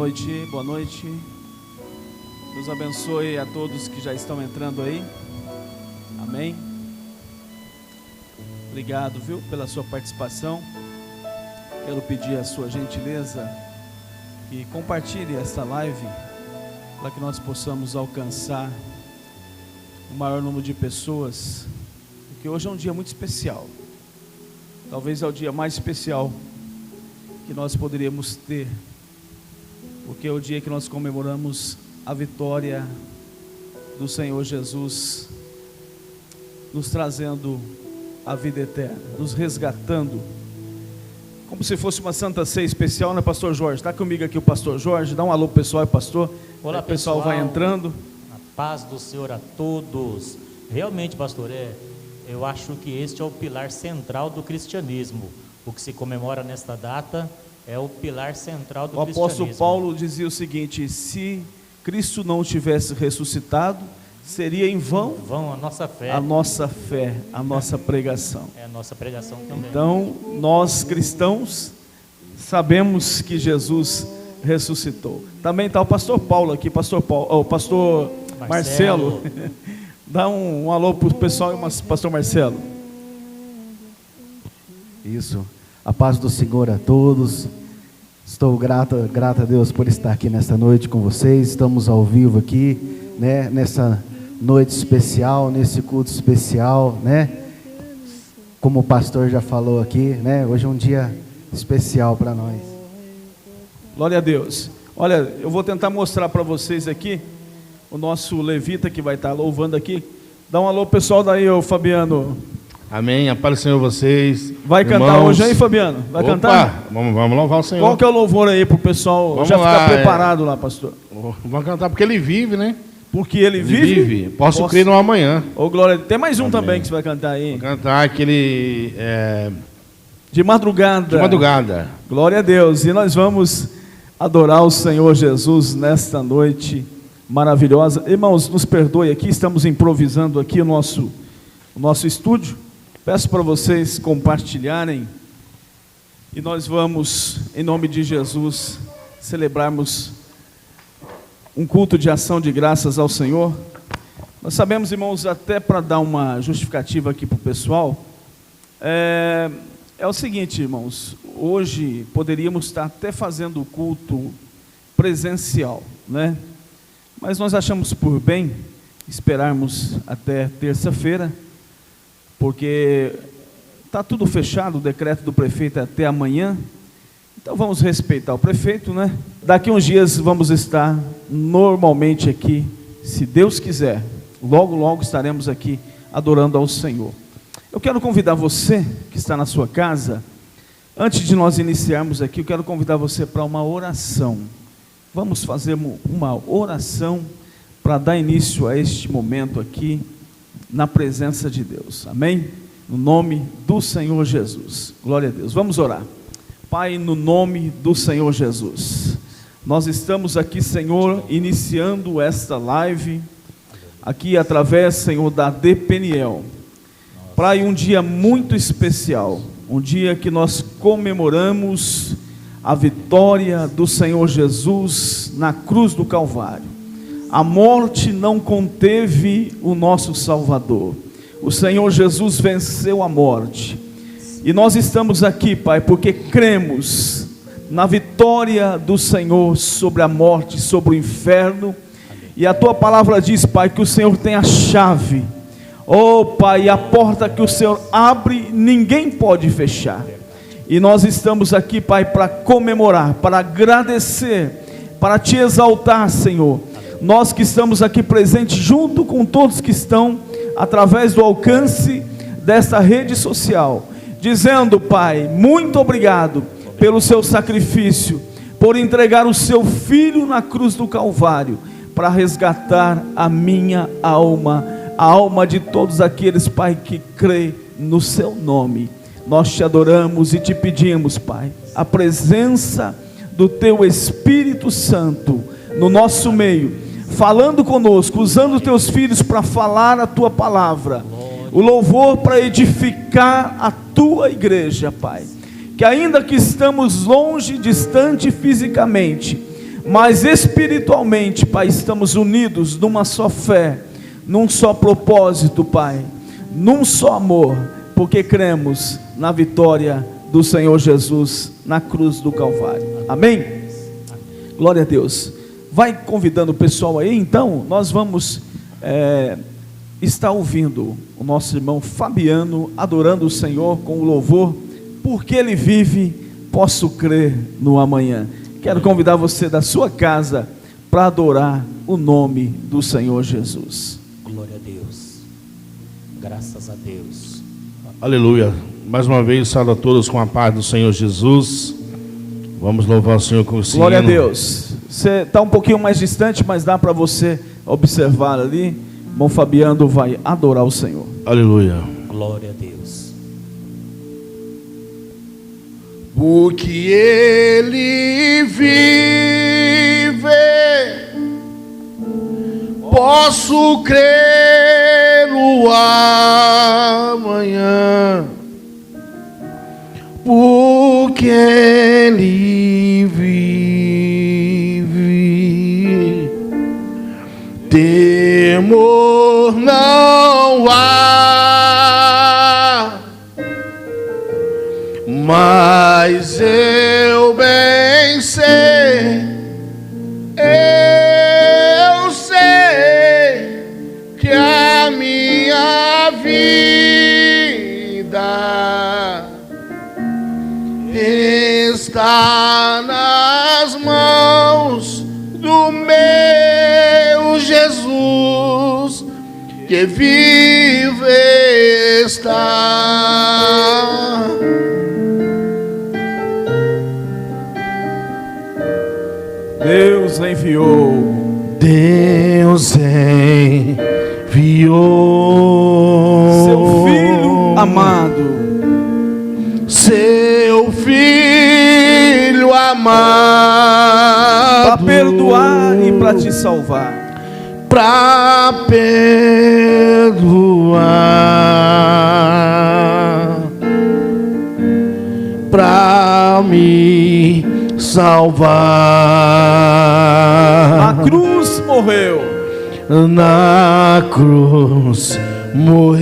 noite, boa noite. Deus abençoe a todos que já estão entrando aí. Amém. Obrigado, viu, pela sua participação. Quero pedir a sua gentileza e compartilhe esta live para que nós possamos alcançar o maior número de pessoas, porque hoje é um dia muito especial. Talvez é o dia mais especial que nós poderíamos ter, porque é o dia que nós comemoramos a vitória do Senhor Jesus, nos trazendo a vida eterna, nos resgatando, como se fosse uma Santa Ceia especial, né, Pastor Jorge? Está comigo aqui o Pastor Jorge, dá um alô pessoal, pastor. Olá, o pessoal vai entrando. A paz do Senhor a todos. Realmente, pastor, eu acho que este é o pilar central do cristianismo. O que se comemora nesta data é o pilar central do cristianismo. O apóstolo Paulo dizia o seguinte: se Cristo não tivesse ressuscitado, seria em vão a nossa fé, a nossa pregação. É a nossa pregação também. Então, nós cristãos sabemos que Jesus ressuscitou. Também está o pastor Paulo aqui, pastor Marcelo. Dá um alô para o pessoal, pastor Marcelo. Isso, a paz do Senhor a todos. Estou grato a Deus por estar aqui nesta noite com vocês. Estamos ao vivo aqui, né, nessa noite especial, nesse culto especial, né? Como o pastor já falou aqui, né? Hoje é um dia especial para nós. Glória a Deus. Olha, eu vou tentar mostrar para vocês aqui o nosso levita que vai estar louvando aqui. Dá um alô pessoal daí, ô Fabiano. Amém, a paz do Senhor vocês. Vai irmãos. Cantar hoje aí, Fabiano? Vai cantar? Vamos louvar o Senhor. Qual que é o louvor aí para o pessoal vamos já lá, ficar preparado lá, pastor? Vamos cantar porque Ele vive, né? Porque Ele vive? Posso crer no amanhã. Ô glória, tem mais um também que você vai cantar aí. Vou cantar aquele... De madrugada. De madrugada. Glória a Deus. E nós vamos adorar o Senhor Jesus nesta noite maravilhosa. Irmãos, nos perdoe aqui, estamos improvisando aqui o nosso estúdio. Peço para vocês compartilharem e nós vamos, em nome de Jesus, celebrarmos um culto de ação de graças ao Senhor. Nós sabemos, irmãos, até para dar uma justificativa aqui para o pessoal, é o seguinte, irmãos, hoje poderíamos estar até fazendo o culto presencial, né? Mas nós achamos por bem esperarmos até terça-feira, porque está tudo fechado, o decreto do prefeito é até amanhã, então vamos respeitar o prefeito, né? Daqui uns dias vamos estar normalmente aqui, se Deus quiser, logo logo estaremos aqui adorando ao Senhor. Eu quero convidar você que está na sua casa, antes de nós iniciarmos aqui, eu quero convidar você para uma oração. Vamos fazer uma oração para dar início a este momento aqui, na presença de Deus, amém? No nome do Senhor Jesus, glória a Deus. Vamos orar. Pai, no nome do Senhor Jesus, nós estamos aqui, Senhor, iniciando esta live, aqui através, Senhor, da DPNL, para um dia muito especial, um dia que nós comemoramos a vitória do Senhor Jesus na cruz do Calvário. A morte não conteve o nosso Salvador. O Senhor Jesus venceu a morte. E nós estamos aqui, Pai, porque cremos na vitória do Senhor sobre a morte, sobre o inferno. E a Tua palavra diz, Pai, que o Senhor tem a chave. Oh, Pai, a porta que o Senhor abre, ninguém pode fechar. E nós estamos aqui, Pai, para comemorar, para agradecer, para Te exaltar, Senhor. Nós que estamos aqui presentes, junto com todos que estão através do alcance desta rede social, dizendo, Pai, muito obrigado pelo seu sacrifício, por entregar o seu Filho na cruz do Calvário, para resgatar a minha alma, a alma de todos aqueles, Pai, que crê no seu nome. Nós te adoramos e te pedimos, Pai, a presença do teu Espírito Santo no nosso meio, falando conosco, usando os teus filhos para falar a tua palavra, o louvor para edificar a tua igreja, Pai, que ainda que estamos longe, distante fisicamente, mas espiritualmente, Pai, estamos unidos numa só fé, num só propósito, Pai, num só amor, porque cremos na vitória do Senhor Jesus na cruz do Calvário. Amém? Glória a Deus. Vai convidando o pessoal aí, então nós vamos estar ouvindo o nosso irmão Fabiano adorando o Senhor com o louvor, porque Ele vive, posso crer no amanhã. Quero convidar você da sua casa para adorar o nome do Senhor Jesus. Glória a Deus. Graças a Deus. Aleluia. Mais uma vez, saúdo a todos com a paz do Senhor Jesus. Vamos louvar o Senhor com o Senhor. Glória a Deus. Você está um pouquinho mais distante, mas dá para você observar ali. Irmão Fabiano vai adorar o Senhor. Aleluia. Glória a Deus. Porque Ele vive, posso crer no amanhã. Porque Ele vive, temor não há. Mas eu bem sei, eu sei que a minha vida está nas mãos do meu Jesus, que vive está. Deus enviou. Deus enviou Seu Filho amado. Seu Filho amado, Para perdoar e para te salvar. para perdoar, para me salvar. Na cruz morreu. Na cruz morreu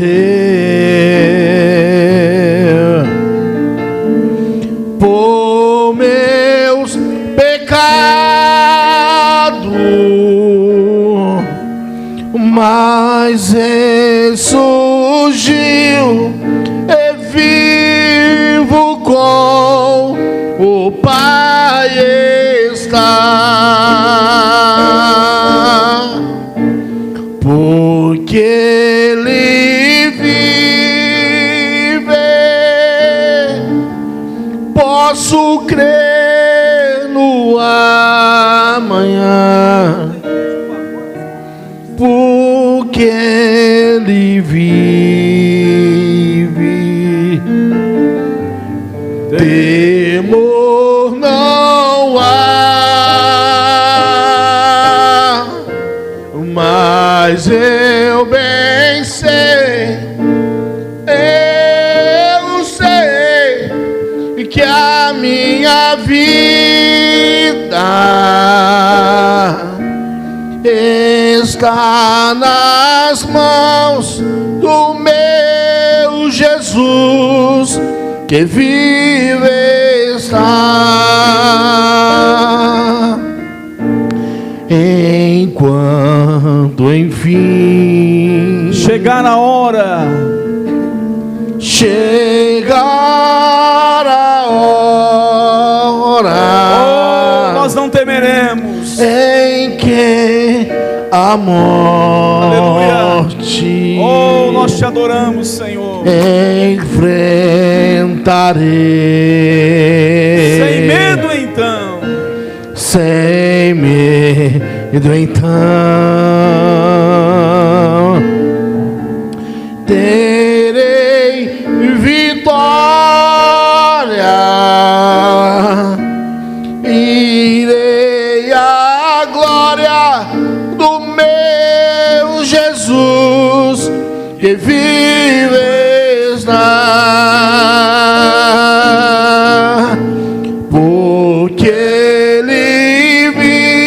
por meus pecados, mas ressurgiu e vivo com o Pai está, porque Ele vive, posso crer no amanhã, porque Ele vive, temor não há, mas eu bem sei, eu sei que a minha vida está nas mãos do meu Jesus, que vive está, enquanto enfim Chegar a hora. chegar a hora, Oh, nós não temeremos. em que a morte, Oh, nós te adoramos, Senhor. enfrentarei. Sem medo, então. Sem medo, então terei vitória, irei à glória do meu Jesus, que vive está, porque Ele vive,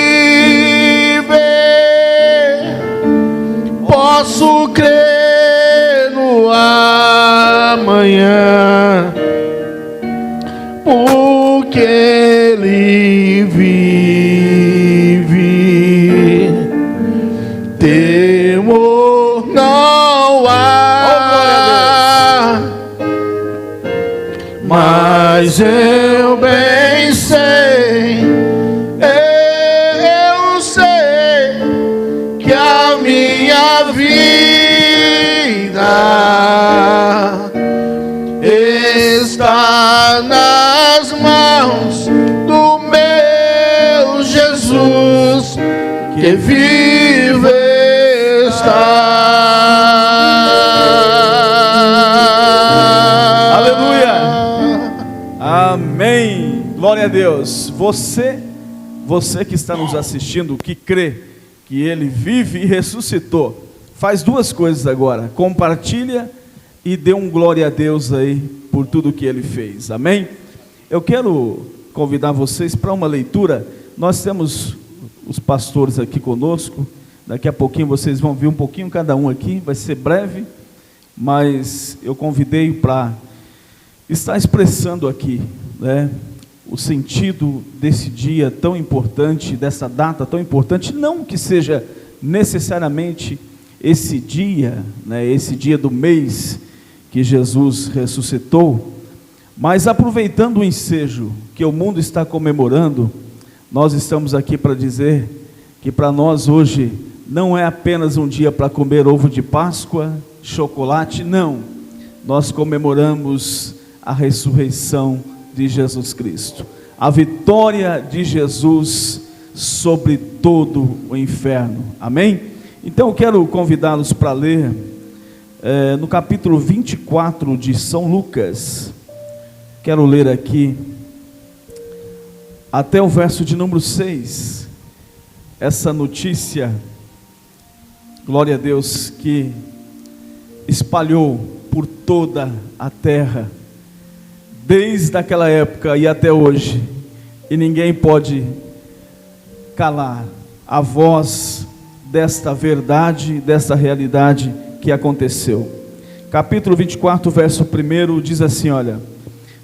posso crer no amanhã, porque Ele vive. Temor não há, mas eu bem sei, eu sei que a minha vida está nas mãos do meu Jesus, que vive está. Aleluia. Amém. Glória a Deus. Você que está nos assistindo, que crê que Ele vive e ressuscitou, faz duas coisas agora: compartilha e dê um glória a Deus aí por tudo que Ele fez. Amém? Eu quero convidar vocês para uma leitura. Nós temos os pastores aqui conosco. Daqui a pouquinho vocês vão ver um pouquinho cada um aqui, vai ser breve, mas eu convidei para estar expressando aqui, né, o sentido desse dia tão importante, dessa data tão importante. Não que seja necessariamente esse dia, né, esse dia do mês que Jesus ressuscitou, mas aproveitando o ensejo que o mundo está comemorando, nós estamos aqui para dizer que para nós hoje não é apenas um dia para comer ovo de Páscoa, chocolate, não. Nós comemoramos a ressurreição de Jesus Cristo, a vitória de Jesus sobre todo o inferno. Amém? Então eu quero convidá-los para ler no capítulo 24 de São Lucas. Quero ler aqui até o verso de número 6. Essa notícia, glória a Deus, que espalhou por toda a terra, desde aquela época e até hoje, e ninguém pode calar a voz desta verdade, desta realidade que aconteceu. Capítulo 24, verso 1 diz assim: olha,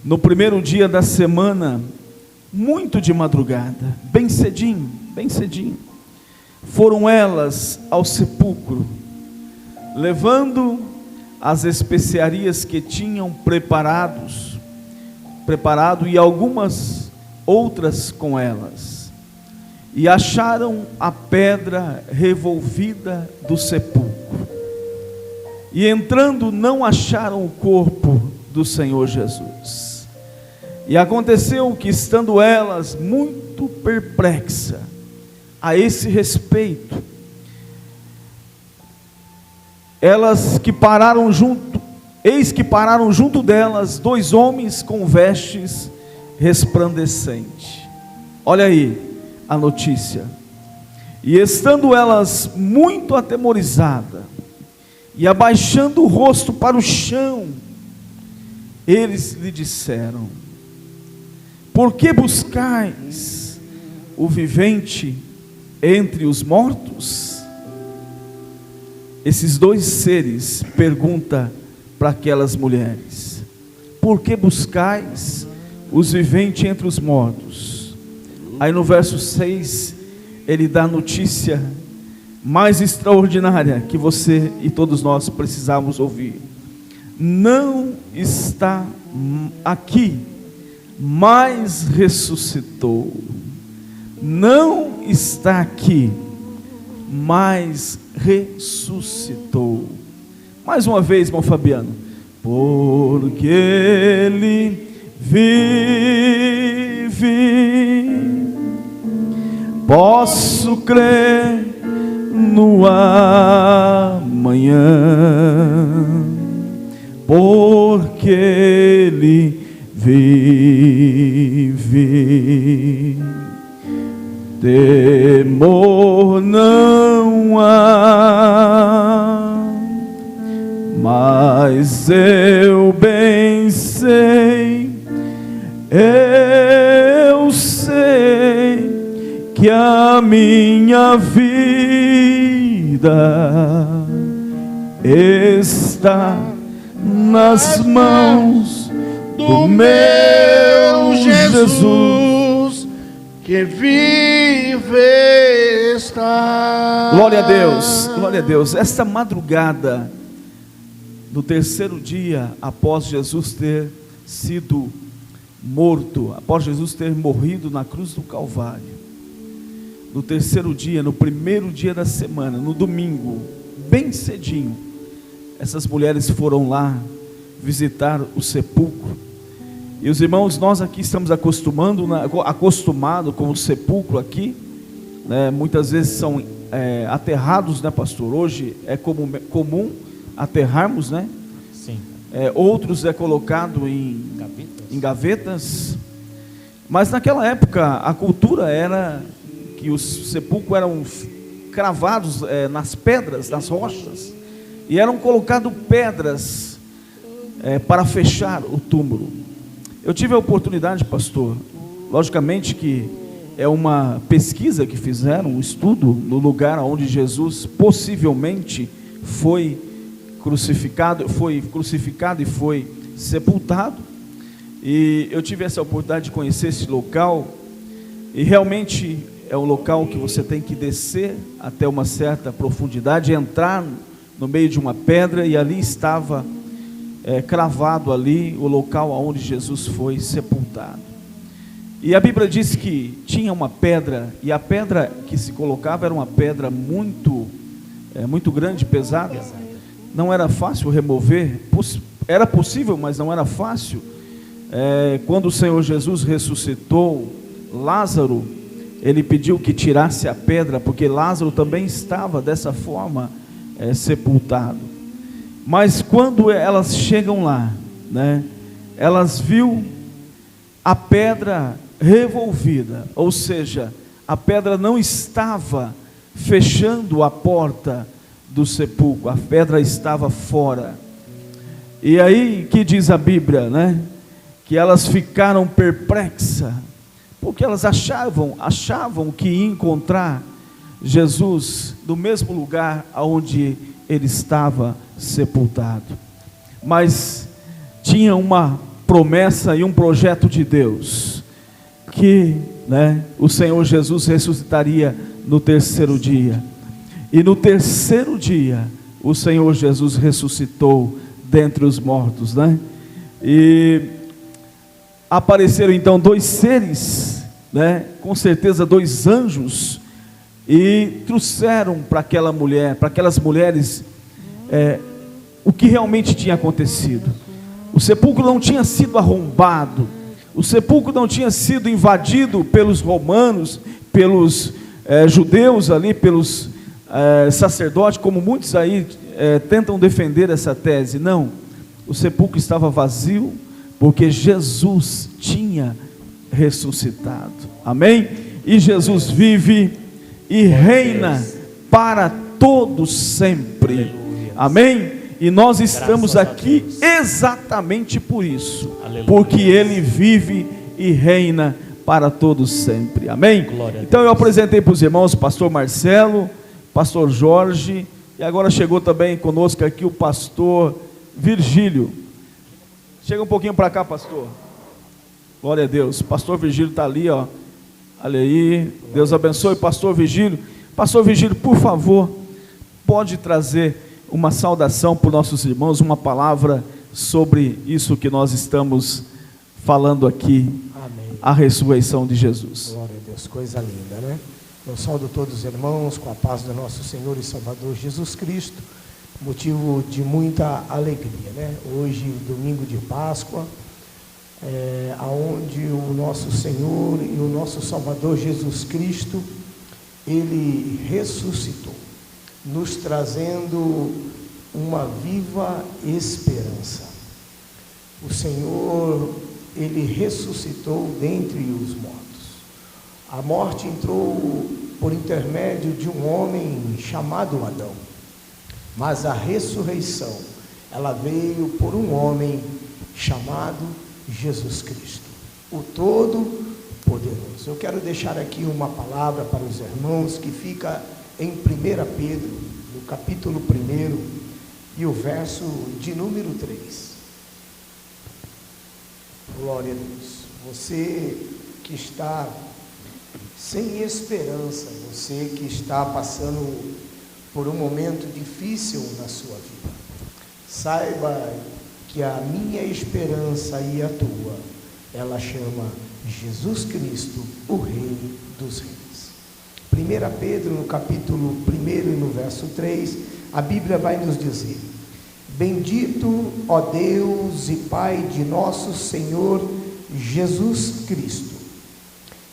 no primeiro dia da semana, muito de madrugada, bem cedinho, foram elas ao sepulcro, levando as especiarias que tinham preparado e algumas outras com elas, e acharam a pedra revolvida do sepulcro, e entrando não acharam o corpo do Senhor Jesus. E aconteceu que, estando elas muito perplexas a esse respeito, eis que pararam junto delas 2 homens com vestes resplandecentes. Olha aí a notícia. E estando elas muito atemorizadas, e abaixando o rosto para o chão, eles lhe disseram: por que buscais o vivente entre os mortos? Esses 2 seres perguntam para aquelas mulheres: por que buscais os viventes entre os mortos? Aí no verso 6, ele dá a notícia mais extraordinária que você e todos nós precisamos ouvir: não está aqui, mas ressuscitou. Não está aqui, mas ressuscitou. Mais uma vez, irmão Fabiano. Porque Ele vive, posso crer no amanhã, porque Ele vive. Temor não há, mas eu bem sei, eu sei que a minha vida está nas mãos do meu Jesus, que vive está. Glória a Deus, glória a Deus. Esta madrugada, no terceiro dia após Jesus ter sido morto, após Jesus ter morrido na cruz do Calvário, no terceiro dia, no primeiro dia da semana, no domingo, bem cedinho, essas mulheres foram lá visitar o sepulcro. E os irmãos, nós aqui estamos acostumados com o sepulcro aqui, né? Muitas vezes são aterrados, né, pastor? Hoje é comum aterrarmos, né? Sim. Outros é colocado em gavetas. Mas naquela época a cultura era que os sepulcros eram cravados nas pedras, nas rochas, e eram colocadas pedras para fechar o túmulo. Eu tive a oportunidade, pastor, logicamente que é uma pesquisa que fizeram, um estudo no lugar onde Jesus possivelmente foi crucificado e foi sepultado, e eu tive essa oportunidade de conhecer esse local, e realmente é um local que você tem que descer até uma certa profundidade, entrar no meio de uma pedra, e ali estava cravado ali o local onde Jesus foi sepultado. E a Bíblia diz que tinha uma pedra, e a pedra que se colocava era uma pedra muito grande, pesada. Não era fácil remover, era possível, mas não era fácil. Quando o Senhor Jesus ressuscitou Lázaro, ele pediu que tirasse a pedra, porque Lázaro também estava dessa forma sepultado. Mas quando elas chegam lá, né, elas viu a pedra revolvida, ou seja, a pedra não estava fechando a porta do sepulcro, a pedra estava fora. E aí que diz a Bíblia, né, que elas ficaram perplexas, porque elas achavam que ia encontrar Jesus no mesmo lugar onde ele estava sepultado. Mas tinha uma promessa e um projeto de Deus, que, né, o Senhor Jesus ressuscitaria no terceiro dia. E no terceiro dia, o Senhor Jesus ressuscitou dentre os mortos, né? E apareceram então dois seres, né? Com certeza dois anjos, e trouxeram para aquela mulher, para aquelas mulheres, o que realmente tinha acontecido. O sepulcro não tinha sido arrombado, o sepulcro não tinha sido invadido pelos romanos, pelos judeus ali, pelos sacerdotes, como muitos aí tentam defender essa tese. Não, o sepulcro estava vazio, porque Jesus tinha ressuscitado. Amém? E Jesus vive e reina para todos sempre. Amém? E nós estamos aqui exatamente por isso, porque Ele vive e reina para todos sempre. Amém? Então eu apresentei para os irmãos o pastor Marcelo, pastor Jorge, e agora chegou também conosco aqui o pastor Virgílio. Chega um pouquinho para cá, pastor. Glória a Deus. Pastor Virgílio está ali, ó. Olha aí. Deus abençoe, pastor Virgílio. Pastor Virgílio, por favor, pode trazer uma saudação para os nossos irmãos, uma palavra sobre isso que nós estamos falando aqui. Amém. A ressurreição de Jesus. Glória a Deus, coisa linda, né? Eu saúdo todos os irmãos com a paz do nosso Senhor e Salvador Jesus Cristo, motivo de muita alegria, né? Hoje, domingo de Páscoa, aonde o nosso Senhor e o nosso Salvador Jesus Cristo, Ele ressuscitou, nos trazendo uma viva esperança. O Senhor, Ele ressuscitou dentre os mortos. A morte entrou por intermédio de um homem chamado Adão, mas a ressurreição, ela veio por um homem chamado Jesus Cristo, o Todo-Poderoso. Eu quero deixar aqui uma palavra para os irmãos que fica em 1 Pedro, no capítulo 1, e o verso de número 3. Glória a Deus. Você que está sem esperança, você que está passando por um momento difícil na sua vida, saiba que a minha esperança e a tua, ela chama Jesus Cristo, o Rei dos Reis. 1 Pedro, no capítulo 1 e no verso 3, a Bíblia vai nos dizer: bendito, ó Deus e Pai de nosso Senhor Jesus Cristo,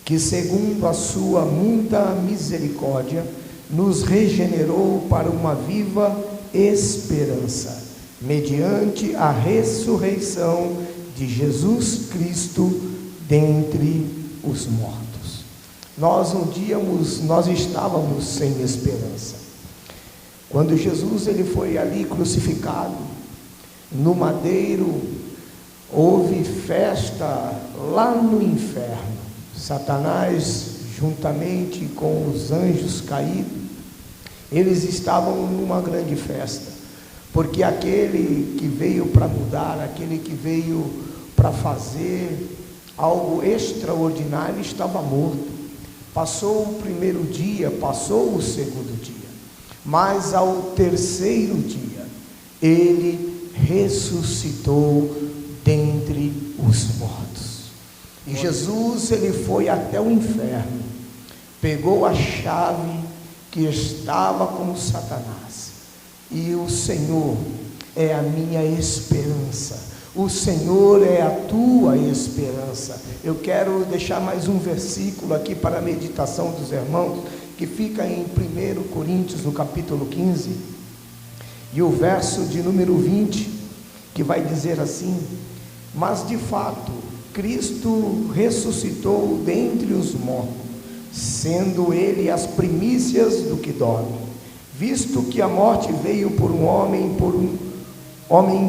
que segundo a sua muita misericórdia, nos regenerou para uma viva esperança, mediante a ressurreição de Jesus Cristo dentre os mortos. Nós estávamos sem esperança. Quando Jesus ele foi ali crucificado, no madeiro, houve festa lá no inferno. Satanás, juntamente com os anjos caídos, eles estavam numa grande festa, porque aquele que veio para mudar, aquele que veio para fazer algo extraordinário estava morto. Passou o primeiro dia, passou o segundo dia, mas ao terceiro dia, ele ressuscitou dentre os mortos. E Jesus, ele foi até o inferno, pegou a chave que estava com Satanás, e o Senhor é a minha esperança, o Senhor é a tua esperança. Eu quero deixar mais um versículo aqui para a meditação dos irmãos, que fica em 1 Coríntios, no capítulo 15, e o verso de número 20, que vai dizer assim: mas de fato, Cristo ressuscitou dentre os mortos, sendo ele as primícias do que dorme, visto que a morte veio por um homem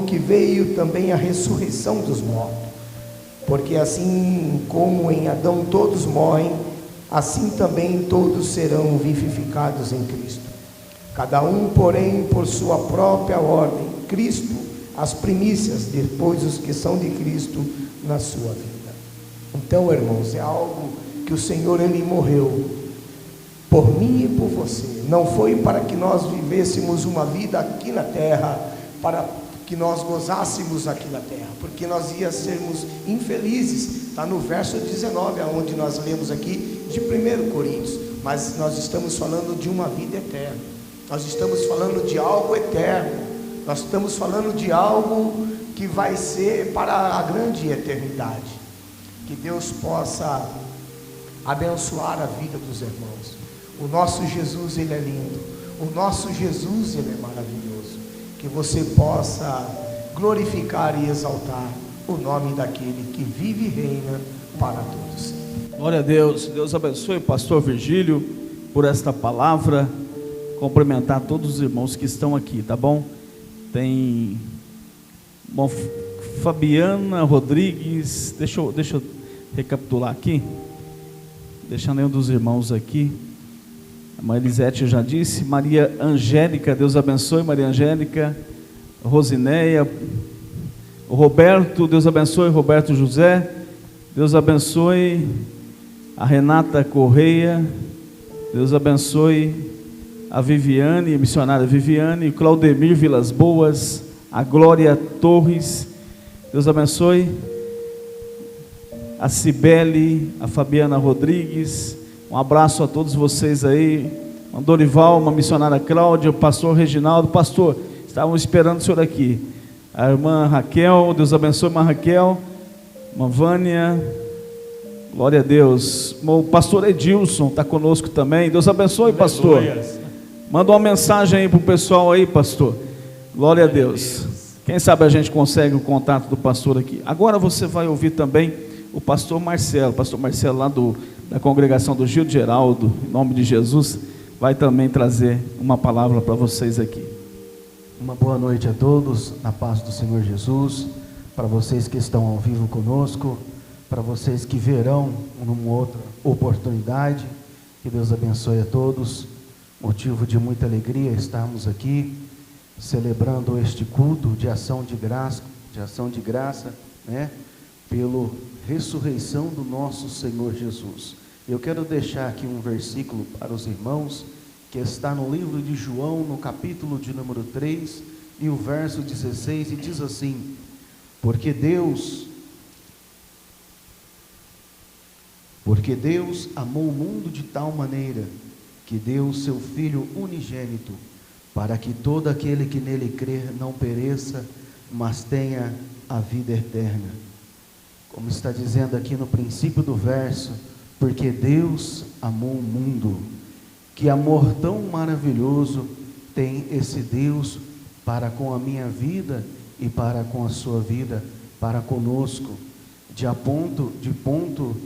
que veio também a ressurreição dos mortos. Porque assim como em Adão todos morrem, assim também todos serão vivificados em Cristo. Cada um, porém, por sua própria ordem, Cristo, as primícias, depois os que são de Cristo na sua vida. Então, irmãos, é algo que o Senhor, ele morreu por mim e por você. Não foi para que nós vivêssemos uma vida aqui na terra, para que nós gozássemos aqui na terra, porque nós ia sermos infelizes. Está no verso 19, onde nós lemos aqui de 1 Coríntios, mas nós estamos falando de uma vida eterna, nós estamos falando de algo eterno, nós estamos falando de algo que vai ser para a grande eternidade. Que Deus possa abençoar a vida dos irmãos. O nosso Jesus, ele é lindo, o nosso Jesus, ele é maravilhoso. Que você possa glorificar e exaltar o nome daquele que vive e reina para todos. Glória a Deus. Deus abençoe o pastor Virgílio por esta palavra. Cumprimentar todos os irmãos que estão aqui, tá bom? Tem Fabiana Rodrigues, deixa eu recapitular aqui, deixando nenhum dos irmãos aqui. A Marisete eu já disse. Maria Angélica, Deus abençoe Maria Angélica. Rosineia, o Roberto, Deus abençoe Roberto José. Deus abençoe a Renata Correia. Deus abençoe a Viviane, a missionária Viviane, Claudemir Vilas Boas, a Glória Torres. Deus abençoe a Cibele, a Fabiana Rodrigues. Um abraço a todos vocês aí. A Dorival, uma missionária Cláudia, o pastor Reginaldo. Pastor, estavam esperando o senhor aqui. A irmã Raquel, Deus abençoe a irmã Raquel. Irmã Vânia, glória a Deus. O pastor Edilson está conosco também. Deus abençoe, pastor. Manda uma mensagem aí para o pessoal aí, pastor. Glória a Deus. Quem sabe a gente consegue o contato do pastor aqui. Agora você vai ouvir também o pastor Marcelo lá da congregação do Gil de Geraldo, em nome de Jesus, vai também trazer uma palavra para vocês aqui. Uma boa noite a todos, na paz do Senhor Jesus, para vocês que estão ao vivo conosco, para vocês que verão numa outra oportunidade. Que Deus abençoe a todos. Motivo de muita alegria estarmos aqui celebrando este culto de ação de graça, né, pela ressurreição do nosso Senhor Jesus. Eu quero deixar aqui um versículo para os irmãos, que está no livro de João, no capítulo de número 3, e o verso 16, e diz assim: Porque Deus amou o mundo de tal maneira, que deu o seu Filho unigênito, para que todo aquele que nele crer não pereça, mas tenha a vida eterna. Como está dizendo aqui no princípio do verso, porque Deus amou o mundo. Que amor tão maravilhoso tem esse Deus para com a minha vida e para com a sua vida, para conosco, de ponto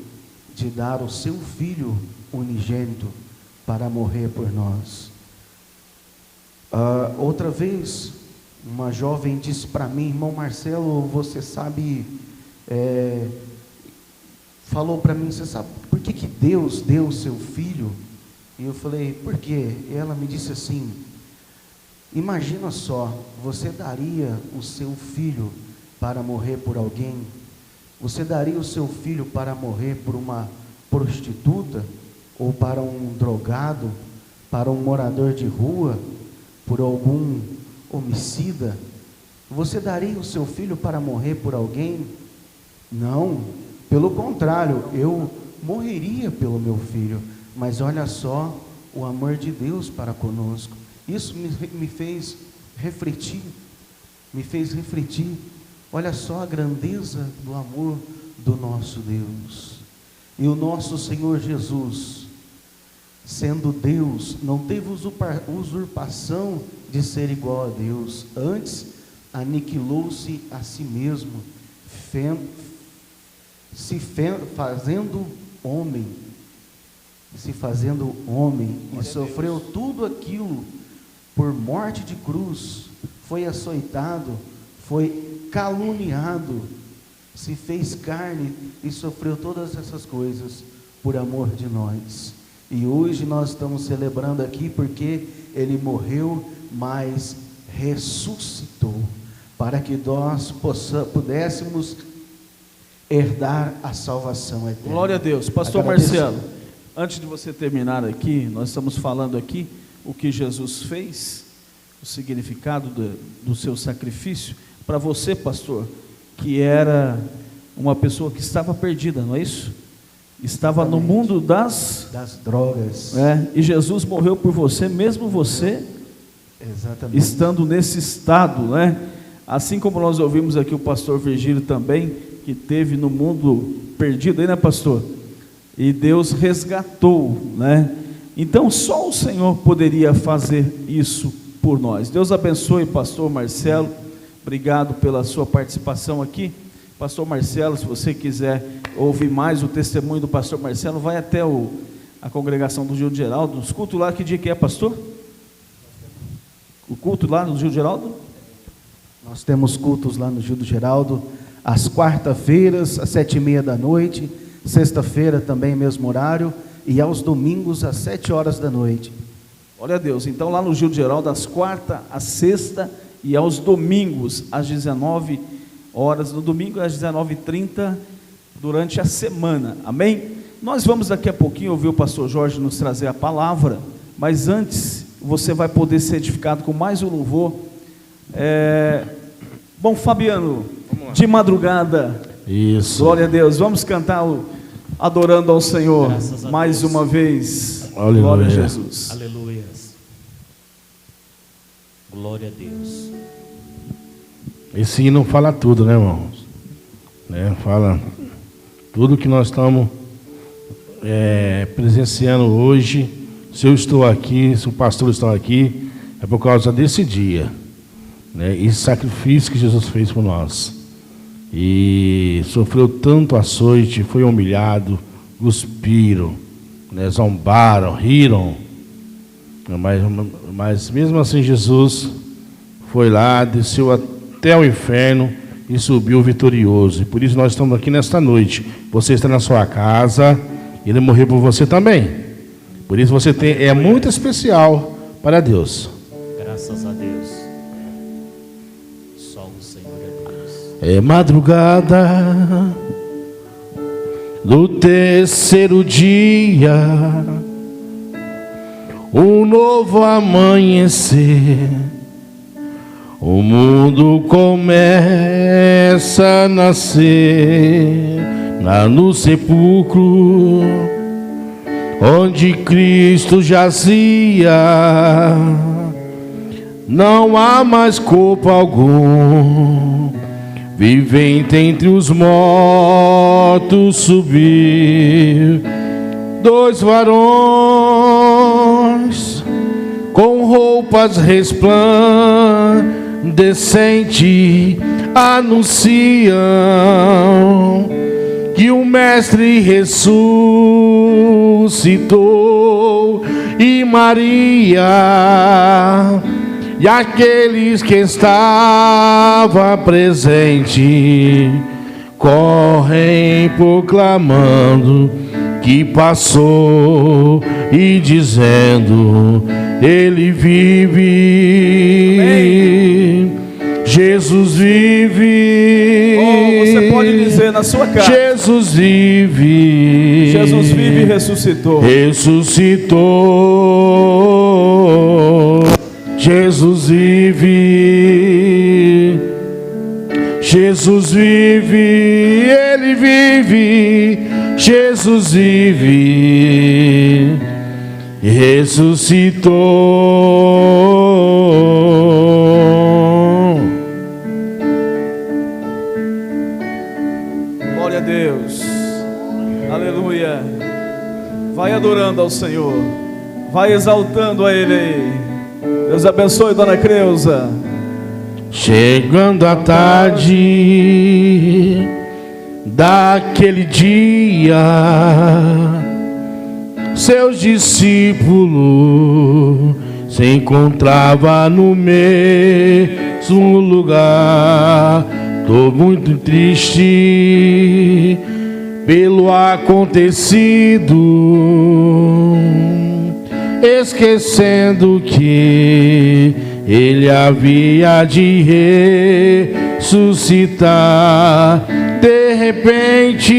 de dar o seu Filho unigênito para morrer por nós. Outra vez, uma jovem disse para mim: irmão Marcelo, você sabe, falou para mim, você sabe por que Deus deu o seu Filho? E eu falei: por quê? E ela me disse assim: imagina só, você daria o seu filho para morrer por alguém? Você daria o seu filho para morrer por uma prostituta? Ou para um drogado? Para um morador de rua? Por algum homicida? Você daria o seu filho para morrer por alguém? Não, pelo contrário, eu morreria pelo meu filho. Mas olha só o amor de Deus para conosco. Isso me fez refletir. Olha só a grandeza do amor do nosso Deus. E o nosso Senhor Jesus, sendo Deus, não teve usurpação de ser igual a Deus. Antes, aniquilou-se a si mesmo, fazendo homem, e sofreu tudo aquilo por morte de cruz, foi açoitado, foi caluniado, se fez carne e sofreu todas essas coisas por amor de nós. E hoje nós estamos celebrando aqui porque Ele morreu, mas ressuscitou, para que nós pudéssemos herdar a salvação eterna. Glória a Deus. Pastor Marcelo, antes de você terminar aqui, nós estamos falando aqui o que Jesus fez, o significado do seu sacrifício, para você, pastor, que era uma pessoa que estava perdida, não é isso? Estava no mundo das drogas. E Jesus morreu por você, mesmo você estando nesse estado, né? Assim como nós ouvimos aqui o pastor Virgílio também, que teve no mundo perdido aí, né, pastor? E Deus resgatou, né? Então só o Senhor poderia fazer isso por nós. Deus abençoe, pastor Marcelo. Obrigado pela sua participação aqui. Pastor Marcelo, se você quiser ouvir mais o testemunho do pastor Marcelo, vai até a congregação do Gil de Geraldo. Os cultos lá, que dia que é, pastor? O culto lá no Gil de Geraldo? Nós temos cultos lá no Gil de Geraldo, às quarta-feiras, às 7h30 da noite, sexta-feira também, mesmo horário, e aos domingos, às 7h da noite. Olha a Deus, então lá no Gil de Geraldo, às quarta, às sexta e aos domingos, às 19h, no domingo às 19h30, durante a semana, amém? Nós vamos daqui a pouquinho ouvir o pastor Jorge nos trazer a palavra, mas antes, você vai poder ser edificado com mais um louvor. Bom, Fabiano, de madrugada, isso, glória a Deus, vamos cantar adorando ao Senhor mais uma vez. Aleluia. Glória a Jesus. Aleluia. Glória a Deus. Esse hino fala tudo, né, irmãos? Fala tudo que nós estamos presenciando hoje. Se eu estou aqui, se o pastor está aqui, é por causa desse dia, né? Esse sacrifício que Jesus fez por nós. E sofreu tanto açoite, foi humilhado, cuspiram, né? Zombaram, riram. Mas mesmo assim Jesus foi lá, desceu até o inferno e subiu vitorioso. E por isso nós estamos aqui nesta noite. Você está na sua casa, Ele morreu por você também. Por isso você é muito especial para Deus. Graças a Deus. só o Senhor é Deus. É madrugada do terceiro dia, um novo amanhecer, o mundo começa a nascer no sepulcro onde Cristo jazia. Não há mais corpo algum vivente entre os mortos subir. Dois varões com roupas resplandecentes anunciam que o Mestre ressuscitou, e Maria e aqueles que estavam presentes correm proclamando que passou e dizendo: Ele vive. Amém. Jesus vive. Oh, você pode dizer na sua casa: Jesus vive. Jesus vive e ressuscitou. Ressuscitou. Jesus vive. Jesus vive. Ele vive. Jesus vive. Ressuscitou. Glória a Deus. Aleluia. Vai adorando ao Senhor. Vai exaltando a Ele aí. Deus abençoe, dona Creuza. Chegando a tarde daquele dia, seus discípulos se encontravam no mesmo lugar. Tô muito triste pelo acontecido, esquecendo que Ele havia de ressuscitar. De repente,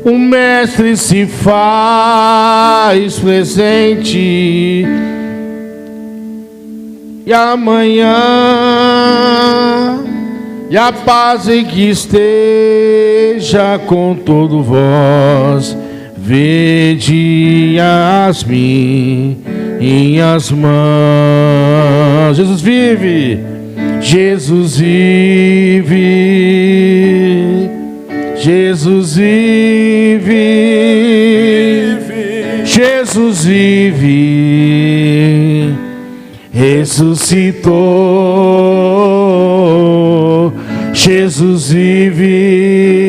o Mestre se faz presente, e amanhã, e a paz em que esteja com todo vós. Vede as minhas mãos. Jesus vive. Jesus vive. Jesus vive. Jesus vive. Ressuscitou. Jesus vive.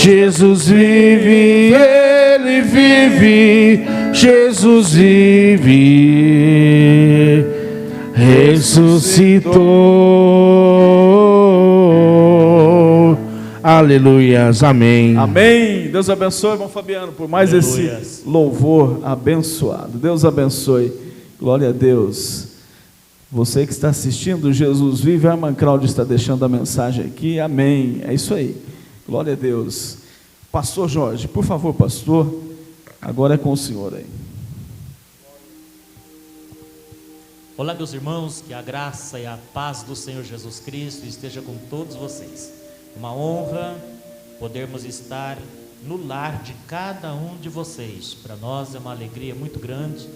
Jesus vive, Ele vive, Jesus vive, ressuscitou. Aleluias, amém. Amém. Deus abençoe, irmão Fabiano, por mais esse louvor abençoado. Deus abençoe. Glória a Deus. Você que está assistindo, Jesus vive. A irmã Cláudia está deixando a mensagem aqui. Amém. É isso aí. Glória a Deus. Pastor Jorge, por favor, pastor, agora é com o senhor aí. Olá, meus irmãos, que a graça e a paz do Senhor Jesus Cristo esteja com todos vocês. Uma honra podermos estar no lar de cada um de vocês. Para nós é uma alegria muito grande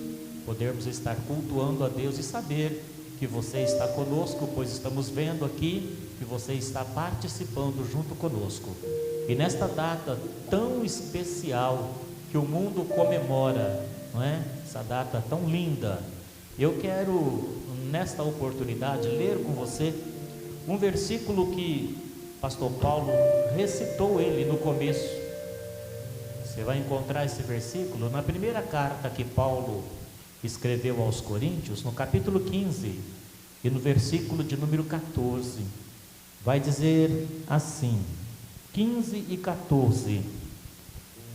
podermos estar cultuando a Deus e saber que você está conosco, pois estamos vendo aqui que você está participando junto conosco. E nesta data tão especial que o mundo comemora, não é? Essa data tão linda, eu quero nesta oportunidade ler com você um versículo que pastor Paulo recitou ele no começo. Você vai encontrar esse versículo na primeira carta que Paulo escreveu aos Coríntios, no capítulo 15 e no versículo de número 14, vai dizer assim, 15 e 14: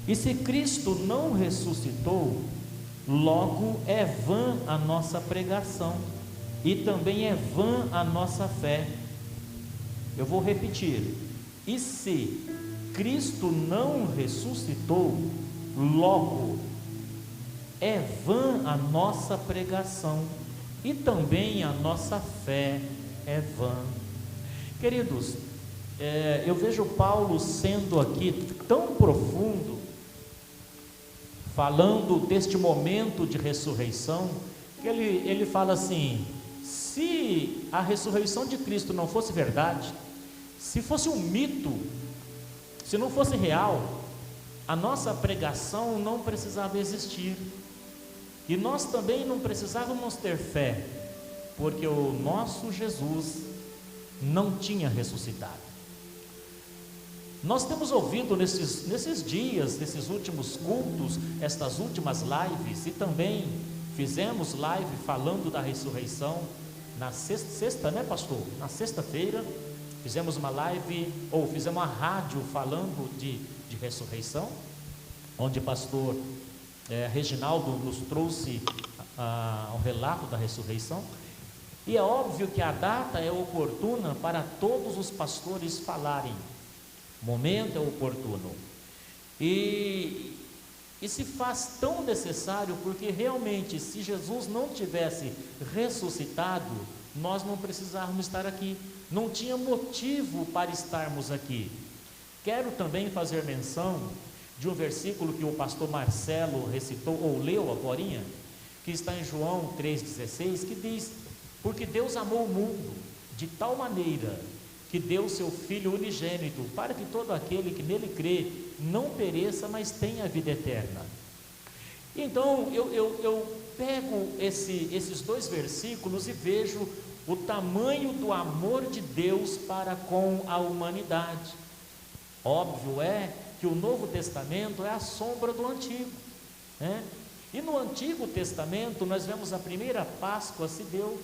E se Cristo não ressuscitou, logo é vã a nossa pregação, e também é vã a nossa fé. Eu vou repetir: e se Cristo não ressuscitou, logo é vã a nossa pregação e também a nossa fé é vã. Queridos, eu vejo Paulo sendo aqui tão profundo, falando deste momento de ressurreição, que ele fala assim: se a ressurreição de Cristo não fosse verdade, se fosse um mito, se não fosse real, a nossa pregação não precisava existir, e nós também não precisávamos ter fé, porque o nosso Jesus não tinha ressuscitado. Nós temos ouvido nesses dias, nesses últimos cultos, estas últimas lives, e também fizemos live falando da ressurreição na sexta, né, pastor? Na sexta-feira fizemos uma live, ou fizemos uma rádio falando de ressurreição, onde o pastor Reginaldo nos trouxe um relato da ressurreição. E é óbvio que a data é oportuna para todos os pastores falarem. O momento é oportuno. E se faz tão necessário, porque realmente, se Jesus não tivesse ressuscitado, nós não precisávamos estar aqui. Não tinha motivo para estarmos aqui. Quero também fazer menção de um versículo que o pastor Marcelo recitou, ou leu agorinha, que está em João 3,16, que diz: porque Deus amou o mundo de tal maneira que deu o seu Filho unigênito, para que todo aquele que nele crê não pereça, mas tenha a vida eterna. Então eu pego esses dois versículos e vejo o tamanho do amor de Deus para com a humanidade. Óbvio é que o Novo Testamento é a sombra do Antigo, né? E no Antigo Testamento nós vemos a primeira Páscoa se deu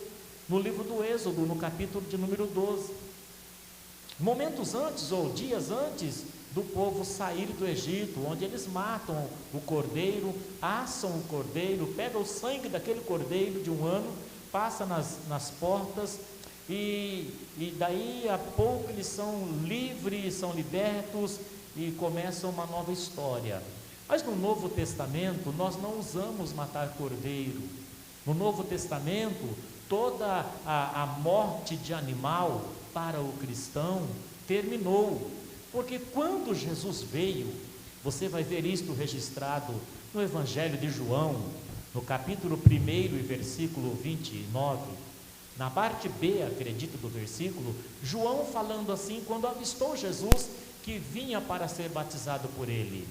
no livro do Êxodo, no capítulo de número 12. Momentos antes, ou dias antes do povo sair do Egito, onde eles matam o cordeiro, assam o cordeiro, pegam o sangue daquele cordeiro de um ano, passa nas portas, e daí a pouco eles são livres, são libertos e começa uma nova história. Mas no Novo Testamento nós não usamos matar cordeiro. No Novo Testamento, toda a morte de animal para o cristão terminou, porque quando Jesus veio, você vai ver isto registrado no Evangelho de João, no capítulo 1 e versículo 29, na parte B, acredito, do versículo, João falando assim, quando avistou Jesus que vinha para ser batizado por ele: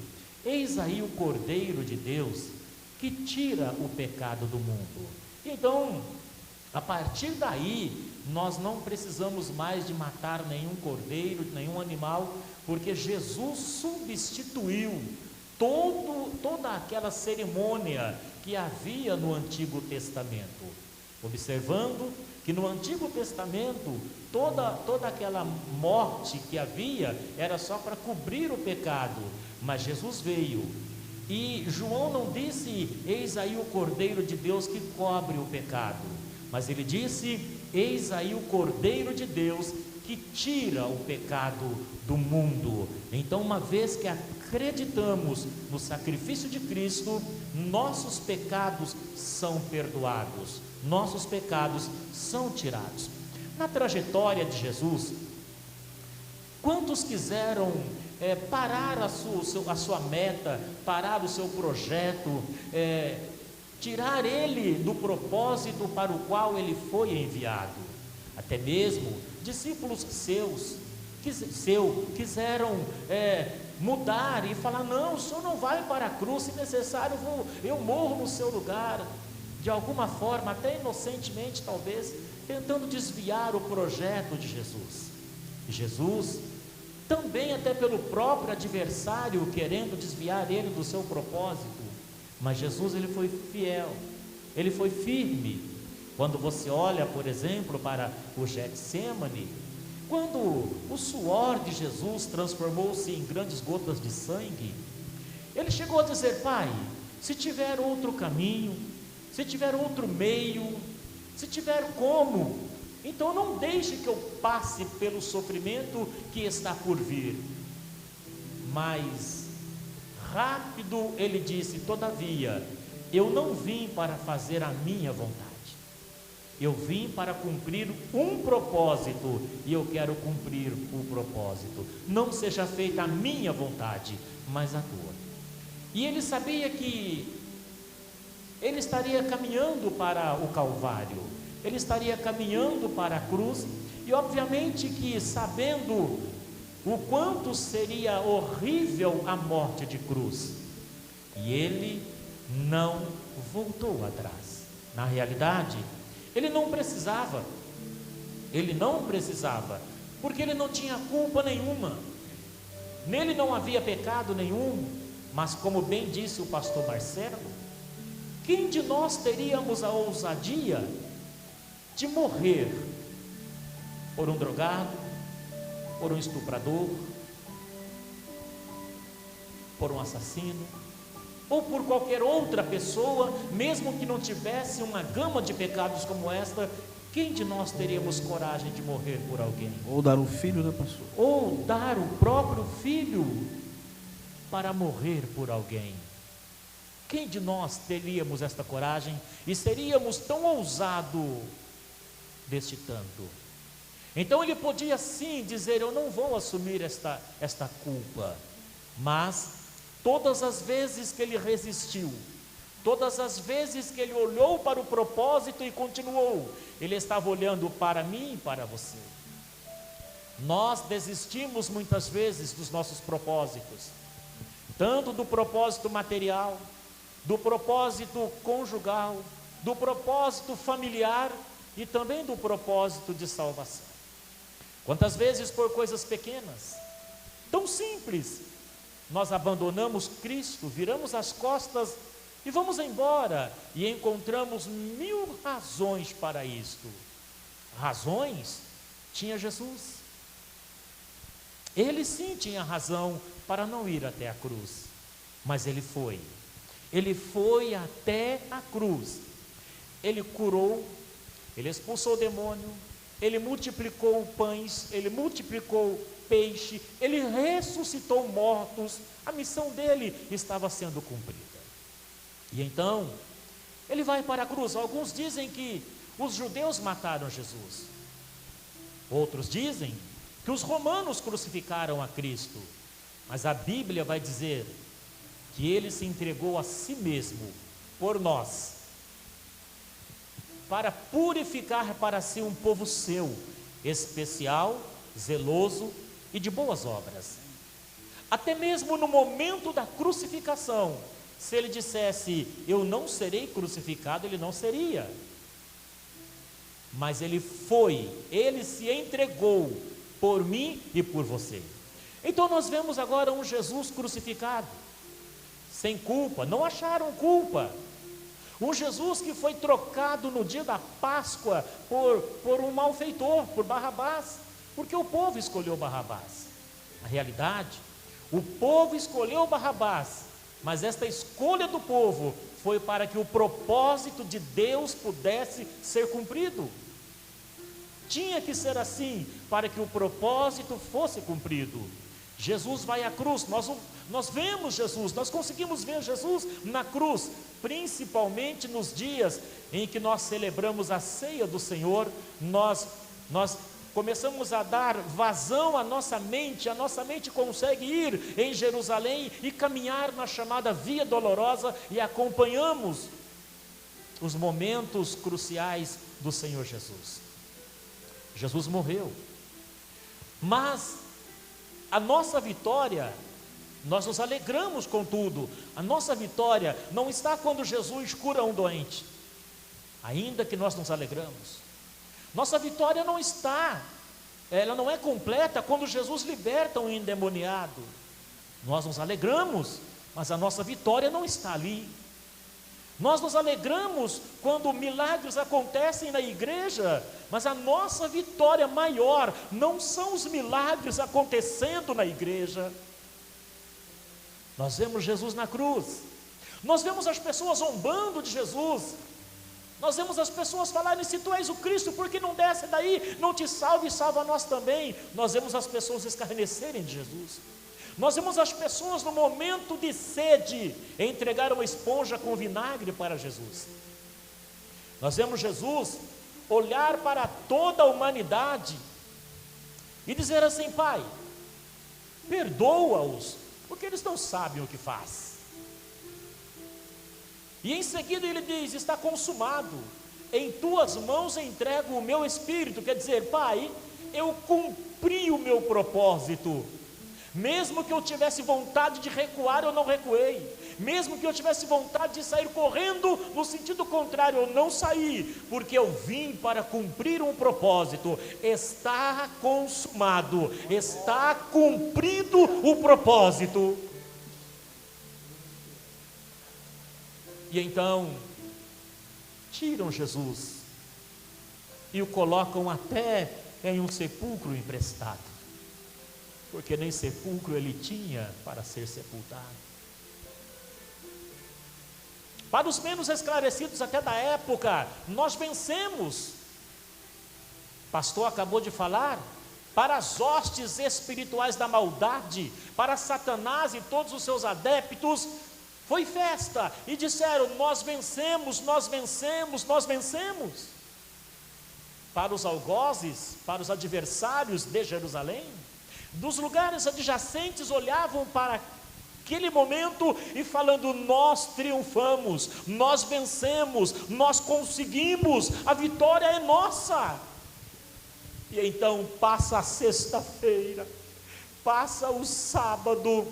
eis aí o Cordeiro de Deus que tira o pecado do mundo. Então, a partir daí, nós não precisamos mais de matar nenhum cordeiro, nenhum animal, porque Jesus substituiu toda aquela cerimônia que havia no Antigo Testamento. Observando que no Antigo Testamento, toda aquela morte que havia era só para cobrir o pecado, mas Jesus veio. E João não disse: eis aí o Cordeiro de Deus que cobre o pecado, mas ele disse: eis aí o Cordeiro de Deus que tira o pecado do mundo. Então, uma vez que acreditamos no sacrifício de Cristo, nossos pecados são perdoados, nossos pecados são tirados. Na trajetória de Jesus, quantos quiseram parar a sua meta, parar o seu projeto, tirar ele do propósito para o qual ele foi enviado? Até mesmo discípulos seus quiseram mudar e falar: não, o senhor não vai para a cruz, se necessário eu morro no seu lugar. De alguma forma, até inocentemente talvez, tentando desviar o projeto de Jesus. E Jesus, também até pelo próprio adversário, querendo desviar ele do seu propósito, mas Jesus, ele foi fiel, ele foi firme. Quando você olha, por exemplo, para o Getsêmani, quando o suor de Jesus transformou-se em grandes gotas de sangue, ele chegou a dizer: Pai, se tiver outro caminho, se tiver outro meio, Se tiver como, então não deixe que eu passe pelo sofrimento que está por vir. Mas rápido ele disse: todavia, eu não vim para fazer a minha vontade. Eu vim para cumprir um propósito, e eu quero cumprir o propósito. Não seja feita a minha vontade, mas a tua. E ele sabia que ele estaria caminhando para o Calvário, ele estaria caminhando para a cruz, e obviamente que sabendo o quanto seria horrível a morte de cruz, e ele não voltou atrás. Na realidade, ele não precisava, porque ele não tinha culpa nenhuma, nele não havia pecado nenhum. Mas como bem disse o pastor Marcelo, quem de nós teríamos a ousadia de morrer por um drogado, por um estuprador, por um assassino, ou por qualquer outra pessoa, mesmo que não tivesse uma gama de pecados como esta? Quem de nós teríamos coragem de morrer por alguém? Ou dar um filho, né, pastor? Ou dar o próprio filho para morrer por alguém? Quem de nós teríamos esta coragem e seríamos tão ousados deste tanto? Então ele podia sim dizer: eu não vou assumir esta culpa. Mas todas as vezes que ele resistiu, todas as vezes que ele olhou para o propósito e continuou, ele estava olhando para mim e para você. Nós desistimos muitas vezes dos nossos propósitos, tanto do propósito material, do propósito conjugal, do propósito familiar e também do propósito de salvação. Quantas vezes por coisas pequenas, tão simples, nós abandonamos Cristo, viramos as costas e vamos embora, e encontramos 1000 razões para isto. Razões? Tinha Jesus. Ele sim tinha razão para não ir até a cruz, mas ele foi até a cruz. Ele curou, ele expulsou o demônio, ele multiplicou pães, ele multiplicou peixe, ele ressuscitou mortos. A missão dele estava sendo cumprida. E então ele vai para a cruz. Alguns dizem que os judeus mataram Jesus, outros dizem que os romanos crucificaram a Cristo, mas a Bíblia vai dizer que ele se entregou a si mesmo por nós, para purificar para si um povo seu, especial, zeloso e de boas obras. Até mesmo no momento da crucificação, se ele dissesse: eu não serei crucificado, ele não seria. Mas ele se entregou por mim e por você. Então nós vemos agora um Jesus crucificado, sem culpa, não acharam culpa. Um Jesus que foi trocado no dia da Páscoa por um malfeitor, por Barrabás, porque o povo escolheu Barrabás. Na realidade, o povo escolheu Barrabás, mas esta escolha do povo foi para que o propósito de Deus pudesse ser cumprido. Tinha que ser assim, para que o propósito fosse cumprido. Jesus vai à cruz, nós vemos Jesus, nós conseguimos ver Jesus na cruz, principalmente nos dias em que nós celebramos a ceia do Senhor. Nós começamos a dar vazão à nossa mente, a nossa mente consegue ir em Jerusalém e caminhar na chamada Via Dolorosa, e acompanhamos os momentos cruciais do Senhor Jesus. Jesus morreu, mas a nossa vitória, nós nos alegramos com tudo. A nossa vitória não está quando Jesus cura um doente, ainda que nós nos alegramos. Nossa vitória não está, ela não é completa quando Jesus liberta um endemoniado. Nós nos alegramos, mas a nossa vitória não está ali. Nós nos alegramos quando milagres acontecem na igreja, mas a nossa vitória maior não são os milagres acontecendo na igreja. Nós vemos Jesus na cruz, nós vemos as pessoas zombando de Jesus, Nós vemos as pessoas falarem: se tu és o Cristo, por que não desce daí, não te salve e salva nós também? Nós vemos as pessoas escarnecerem de Jesus. Nós vemos as pessoas no momento de sede entregar uma esponja com vinagre para Jesus. Nós vemos Jesus olhar para toda a humanidade e dizer assim: Pai, perdoa-os, porque eles não sabem o que faz. E em seguida ele diz: está consumado, em tuas mãos entrego o meu espírito. Quer dizer, Pai, eu cumpri o meu propósito. Mesmo que eu tivesse vontade de recuar, eu não recuei. Mesmo que eu tivesse vontade de sair correndo no sentido contrário, eu não saí, porque eu vim para cumprir um propósito. Está consumado, está cumprido o propósito. E então tiram Jesus e o colocam até em um sepulcro emprestado, porque nem sepulcro ele tinha para ser sepultado. Para os menos esclarecidos até da época, nós vencemos. O pastor acabou de falar, para as hostes espirituais da maldade, para Satanás e todos os seus adeptos, foi festa, e disseram: nós vencemos, nós vencemos, nós vencemos. Para os algozes, para os adversários de Jerusalém, dos lugares adjacentes olhavam para aquele momento e falando: nós triunfamos, nós vencemos, nós conseguimos, a vitória é nossa. E então passa a sexta-feira, passa o sábado,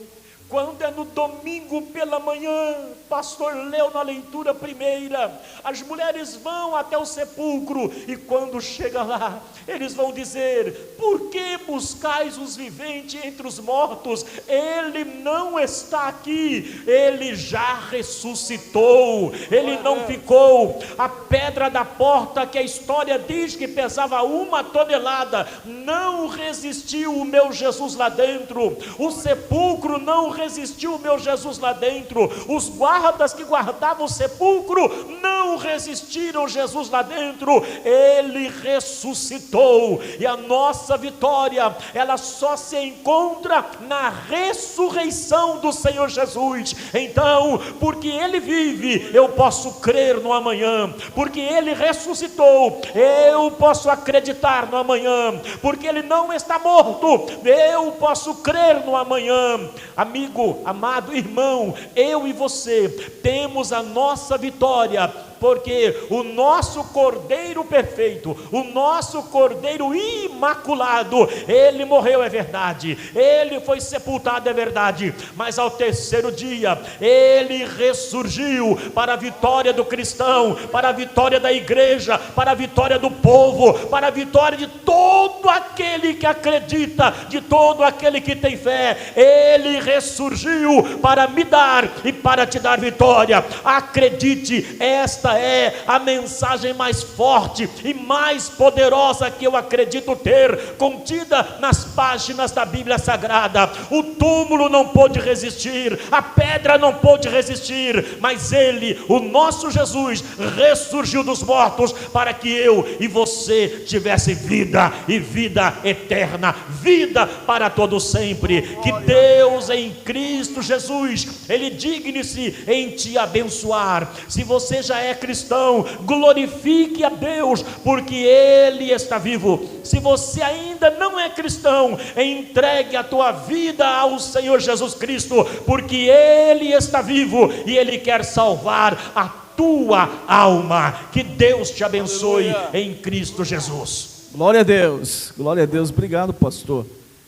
quando é no domingo pela manhã, pastor leu na leitura primeira, as mulheres vão até o sepulcro, e quando chega lá, eles vão dizer: por que buscais os viventes entre os mortos? Ele não está aqui, ele já ressuscitou, ele não ficou. A pedra da porta, que a história diz que pesava 1 tonelada, não resistiu o meu Jesus lá dentro. O sepulcro não resistiu o meu Jesus lá dentro. Os guardas que guardavam o sepulcro não resistiram Jesus lá dentro. Ele ressuscitou, e a nossa vitória, ela só se encontra na ressurreição do Senhor Jesus. Então, porque Ele vive, eu posso crer no amanhã. Porque Ele ressuscitou, eu posso acreditar no amanhã. Porque Ele não está morto, eu posso crer no amanhã. Amigo, amado irmão, eu e você temos a nossa vitória, porque o nosso Cordeiro perfeito, o nosso Cordeiro imaculado, Ele morreu, é verdade, Ele foi sepultado, é verdade, mas ao terceiro dia, Ele ressurgiu para a vitória do cristão, para a vitória da igreja, para a vitória do povo, para a vitória de todo aquele que acredita, de todo aquele que tem fé. Ele ressurgiu para me dar e para te dar vitória. Acredite, esta é a mensagem mais forte e mais poderosa que eu acredito ter, contida nas páginas da Bíblia Sagrada. O túmulo não pôde resistir, a pedra não pôde resistir, mas Ele, o nosso Jesus, ressurgiu dos mortos para que eu e você tivesse vida, e vida eterna, vida para todo sempre. Que Deus em Cristo Jesus, Ele digne-se em te abençoar. Se você já é cristão, glorifique a Deus, porque Ele está vivo. Se você ainda não é cristão, entregue a tua vida ao Senhor Jesus Cristo, porque Ele está vivo e Ele quer salvar a tua alma. Que Deus te abençoe. Aleluia. Em Cristo Jesus. Glória a Deus, glória a Deus. Obrigado, pastor,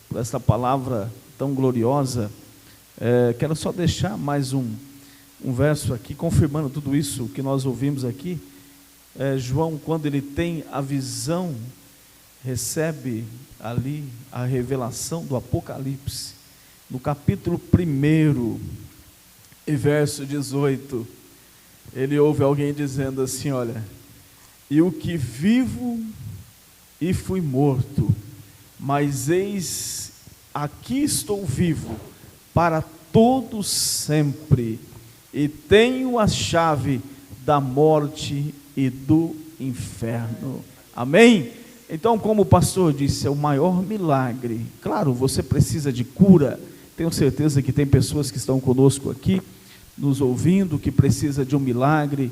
por essa palavra tão gloriosa. Quero só deixar mais um verso aqui, confirmando tudo isso que nós ouvimos aqui. João, quando ele tem a visão, recebe ali a revelação do Apocalipse, no capítulo 1 e verso 18, ele ouve alguém dizendo assim: olha, e o que vivo e fui morto, mas eis aqui estou vivo para todo sempre, e tenho a chave da morte e do inferno. Amém? Então, como o pastor disse, é o maior milagre. Claro, você precisa de cura. Tenho certeza que tem pessoas que estão conosco aqui, nos ouvindo, que precisa de um milagre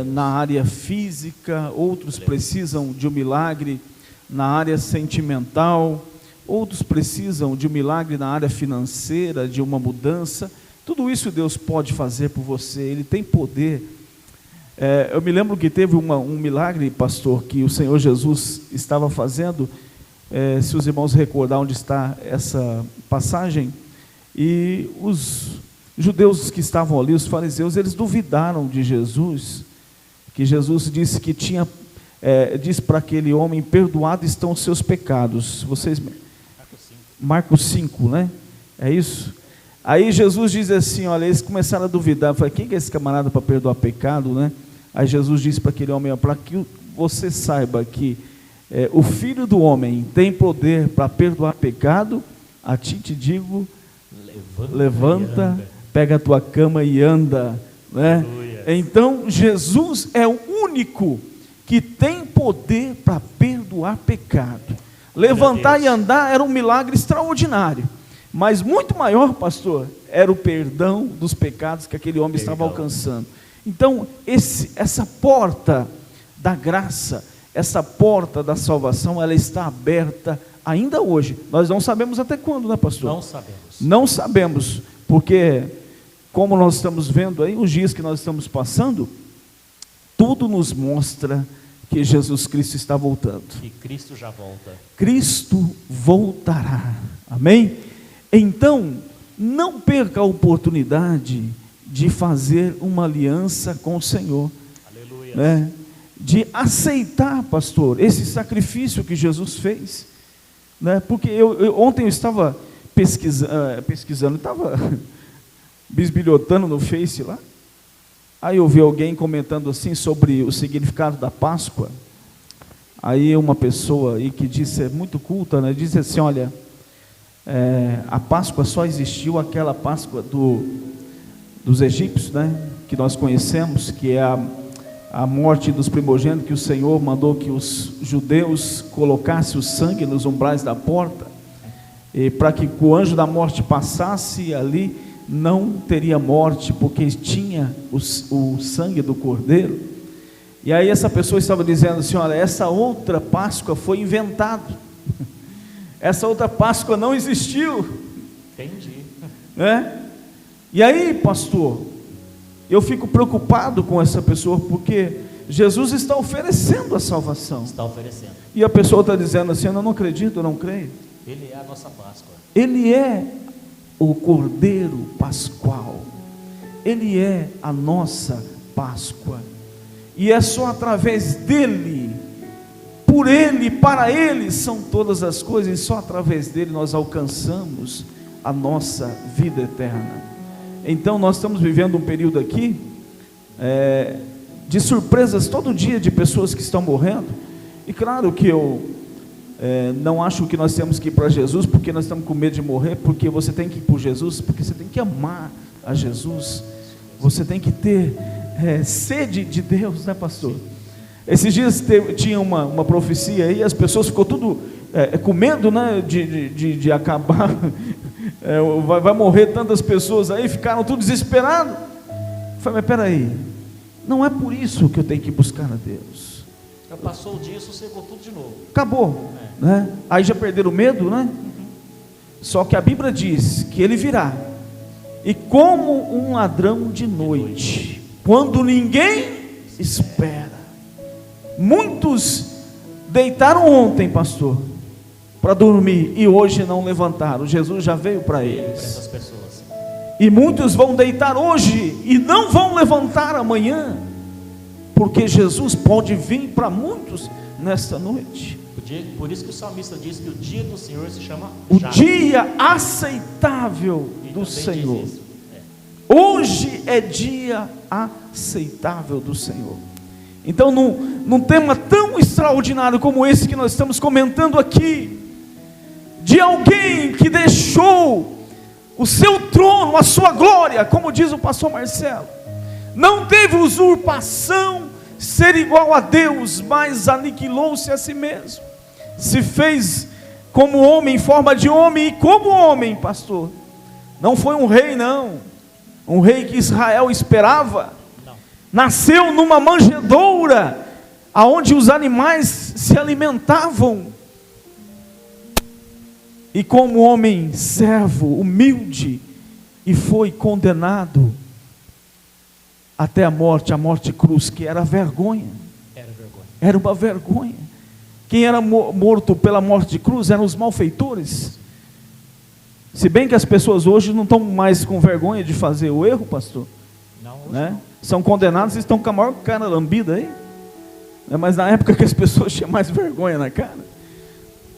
na área física, outros precisam de um milagre na área sentimental, outros precisam de um milagre na área financeira, de uma mudança. Tudo isso Deus pode fazer por você, Ele tem poder. Eu me lembro que teve um milagre, pastor, que o Senhor Jesus estava fazendo, se os irmãos recordar onde está essa passagem, e os judeus que estavam ali, os fariseus, eles duvidaram de Jesus, que Jesus disse que disse para aquele homem: perdoados estão os seus pecados. Vocês, Marcos 5, né? É isso? Aí Jesus diz assim, olha, eles começaram a duvidar, falei, quem é esse camarada para perdoar pecado, né? Aí Jesus disse para aquele homem, para que você saiba que o Filho do Homem tem poder para perdoar pecado, a ti te digo, levanta, pega a tua cama e anda, né? Então Jesus é o único que tem poder para perdoar pecado. Levantar e andar era um milagre extraordinário, mas muito maior, pastor, era o perdão dos pecados que aquele homem estava alcançando. Então essa porta da graça, essa porta da salvação, ela está aberta ainda hoje. Nós não sabemos até quando, né, pastor? Não sabemos. Não sabemos, porque como nós estamos vendo aí, os dias que nós estamos passando, tudo nos mostra que Jesus Cristo está voltando. E Cristo já volta. Cristo voltará. Amém? Então, não perca a oportunidade de fazer uma aliança com o Senhor. Aleluia. Né? De aceitar, pastor, esse sacrifício que Jesus fez. Né? Porque ontem eu estava pesquisando, estava bisbilhotando no Face lá. Aí eu vi alguém comentando assim sobre o significado da Páscoa. Aí uma pessoa aí que disse, é muito culta, né? Diz assim, olha, a Páscoa só existiu aquela Páscoa dos egípcios, né? Que nós conhecemos, que é a morte dos primogênitos, que o Senhor mandou que os judeus colocassem o sangue nos umbrais da porta, e para que o anjo da morte passasse ali, não teria morte, porque tinha o sangue do cordeiro. E aí essa pessoa estava dizendo assim, olha, essa outra Páscoa foi inventada, essa outra Páscoa não existiu. Entendi. Né? E aí, pastor, eu fico preocupado com essa pessoa, porque Jesus está oferecendo a salvação. Está oferecendo. E a pessoa está dizendo assim, eu não acredito, eu não creio. Ele é a nossa Páscoa. Ele é o Cordeiro Pascual, Ele é a nossa Páscoa, e é só através dEle, por Ele, para Ele são todas as coisas, e só através dEle nós alcançamos a nossa vida eterna. Então nós estamos vivendo um período aqui, de surpresas todo dia, de pessoas que estão morrendo, e claro que eu não acho que nós temos que ir para Jesus porque nós estamos com medo de morrer, porque você tem que ir por Jesus, porque você tem que amar a Jesus, você tem que ter sede de Deus, né, pastor? Esses dias tinha uma profecia aí, as pessoas ficou tudo com medo, né, de acabar, vai morrer tantas pessoas aí, ficaram tudo desesperados. Eu falei, mas peraí, não é por isso que eu tenho que buscar a Deus. Já passou o dia, sossegou tudo de novo. Acabou, né? Aí já perderam o medo, né? Só que a Bíblia diz que Ele virá, e como um ladrão de noite, quando ninguém espera. Muitos deitaram ontem, pastor, para dormir, e hoje não levantaram. Jesus já veio para eles. Essas pessoas. E muitos vão deitar hoje e não vão levantar amanhã, porque Jesus pode vir para muitos nesta noite. Por isso que o salmista diz que o dia do Senhor se chama O já. dia aceitável do Senhor. Hoje é dia aceitável do Senhor. Então, num tema tão extraordinário como esse que nós estamos comentando aqui, de alguém que deixou o seu trono, a sua glória, como diz o pastor Marcelo, não teve usurpação ser igual a Deus, mas aniquilou-se a si mesmo. Se fez como homem, em forma de homem, e como homem, pastor. Não foi um rei, não. Um rei que Israel esperava. Não. Nasceu numa manjedoura, aonde os animais se alimentavam. E como homem servo, humilde, e foi condenado até a morte cruz, que era vergonha. Era vergonha. Era uma vergonha. Quem era morto pela morte de cruz eram os malfeitores. Se bem que as pessoas hoje não estão mais com vergonha de fazer o erro, pastor. Não, hoje Né? não. São condenados e estão com a maior cara lambida aí. Mas na época que as pessoas tinham mais vergonha na cara.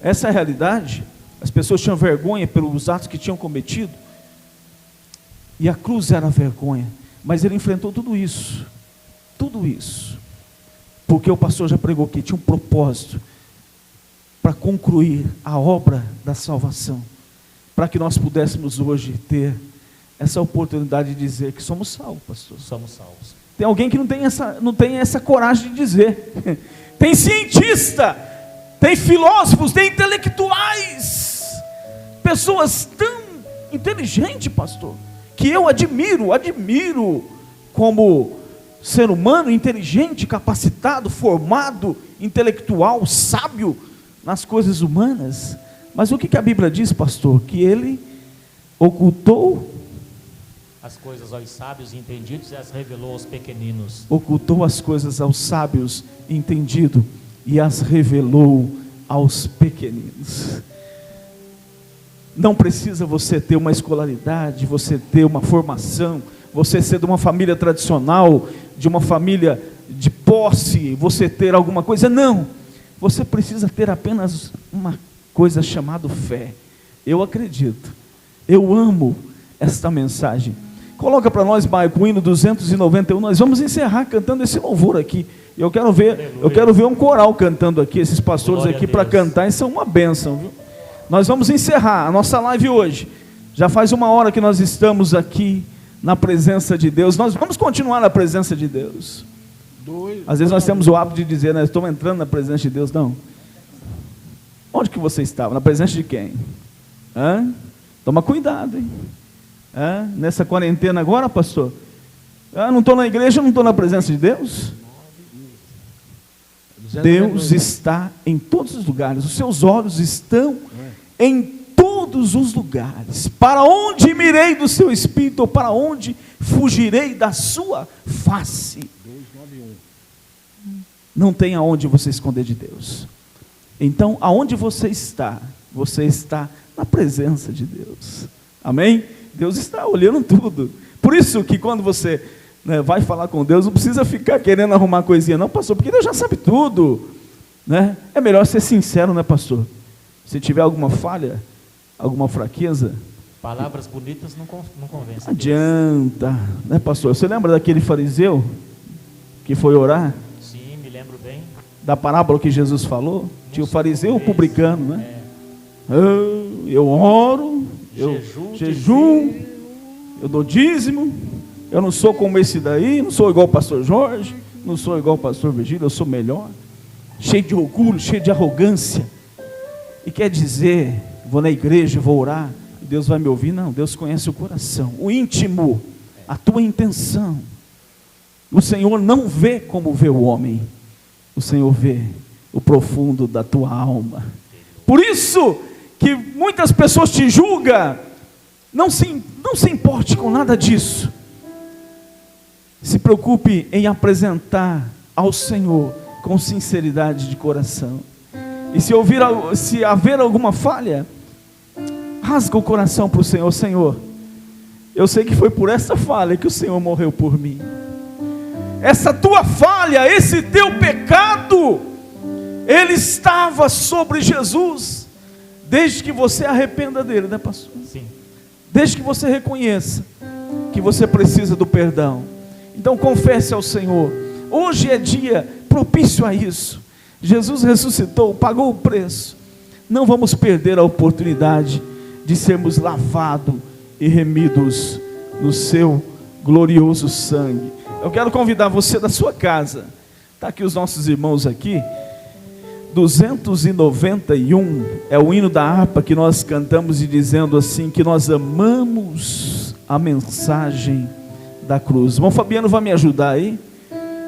Essa é a realidade. As pessoas tinham vergonha pelos atos que tinham cometido. E a cruz era a vergonha. Mas ele enfrentou tudo isso. Tudo isso. Porque o pastor já pregou que tinha um propósito para concluir a obra da salvação. Para que nós pudéssemos hoje ter essa oportunidade de dizer que somos salvos, pastor. Somos salvos. Tem alguém que não tem essa coragem de dizer. Tem cientista, tem filósofos, tem intelectuais, pessoas tão inteligentes, pastor, que eu admiro como ser humano inteligente, capacitado, formado, intelectual, sábio nas coisas humanas. Mas o que a Bíblia diz, pastor? Que ele ocultou As coisas aos sábios e entendidos e as revelou aos pequeninos. Ocultou as coisas aos sábios e entendidos e as revelou aos pequeninos. Não precisa você ter uma escolaridade, você ter uma formação, você ser de uma família tradicional, de uma família de posse, você ter alguma coisa. Não, você precisa ter apenas uma coisa chamada fé. Eu acredito, eu amo esta mensagem. Coloca para nós, Maicon, o hino 291. Nós vamos encerrar cantando esse louvor aqui. Eu quero ver um coral cantando aqui. Esses pastores Glória aqui a para Deus. cantar, isso é uma bênção, viu? Nós vamos encerrar a nossa live hoje. Já faz 1 hora que nós estamos aqui na presença de Deus. Nós vamos continuar na presença de Deus. Às vezes nós temos o hábito de dizer, né, estou entrando na presença de Deus. Não. Onde que você estava? Na presença de quem? Toma cuidado, hein? Nessa quarentena agora, pastor? Não estou na igreja, não estou na presença de Deus? Deus está em todos os lugares. Os seus olhos estão em todos os lugares. Para onde mirei do seu espírito, ou para onde fugirei da sua face? Não tem aonde você esconder de Deus. Então, aonde você está na presença de Deus. Amém? Deus está olhando tudo. Por isso que quando você vai falar com Deus, não precisa ficar querendo arrumar coisinha, não, pastor, porque Deus já sabe tudo. Né? É melhor ser sincero, né, pastor? Se tiver alguma falha, alguma fraqueza, Palavras bonitas não convencem. não adianta, né, pastor? Você lembra daquele fariseu que foi orar? Sim, me lembro bem. Da parábola que Jesus falou? Tinha o fariseu e o publicano, né? Eu oro, eu jejum, eu dou dízimo, eu não sou como esse daí, não sou igual o pastor Jorge, não sou igual o pastor Virgílio, eu sou melhor, cheio de orgulho, cheio de arrogância, e quer dizer, vou na igreja, vou orar, Deus vai me ouvir? Não, Deus conhece o coração, o íntimo, a tua intenção. O Senhor não vê como vê o homem, o Senhor vê o profundo da tua alma. Por isso que muitas pessoas te julgam. Não se importe com nada disso. Se preocupe em apresentar ao Senhor com sinceridade de coração. E se haver alguma falha, rasga o coração para o Senhor. Senhor, eu sei que foi por essa falha que o Senhor morreu por mim. Essa tua falha, esse teu pecado, ele estava sobre Jesus. Desde que você arrependa dele, né, pastor? Sim. Desde que você reconheça que você precisa do perdão. Então confesse ao Senhor. Hoje é dia propício a isso. Jesus ressuscitou, pagou o preço. Não vamos perder a oportunidade de sermos lavados e remidos no seu glorioso sangue. Eu quero convidar você da sua casa Está aqui os nossos irmãos aqui. 291 é o hino da harpa que nós cantamos e dizendo assim, que nós amamos a mensagem da cruz. Irmão Fabiano vai me ajudar aí.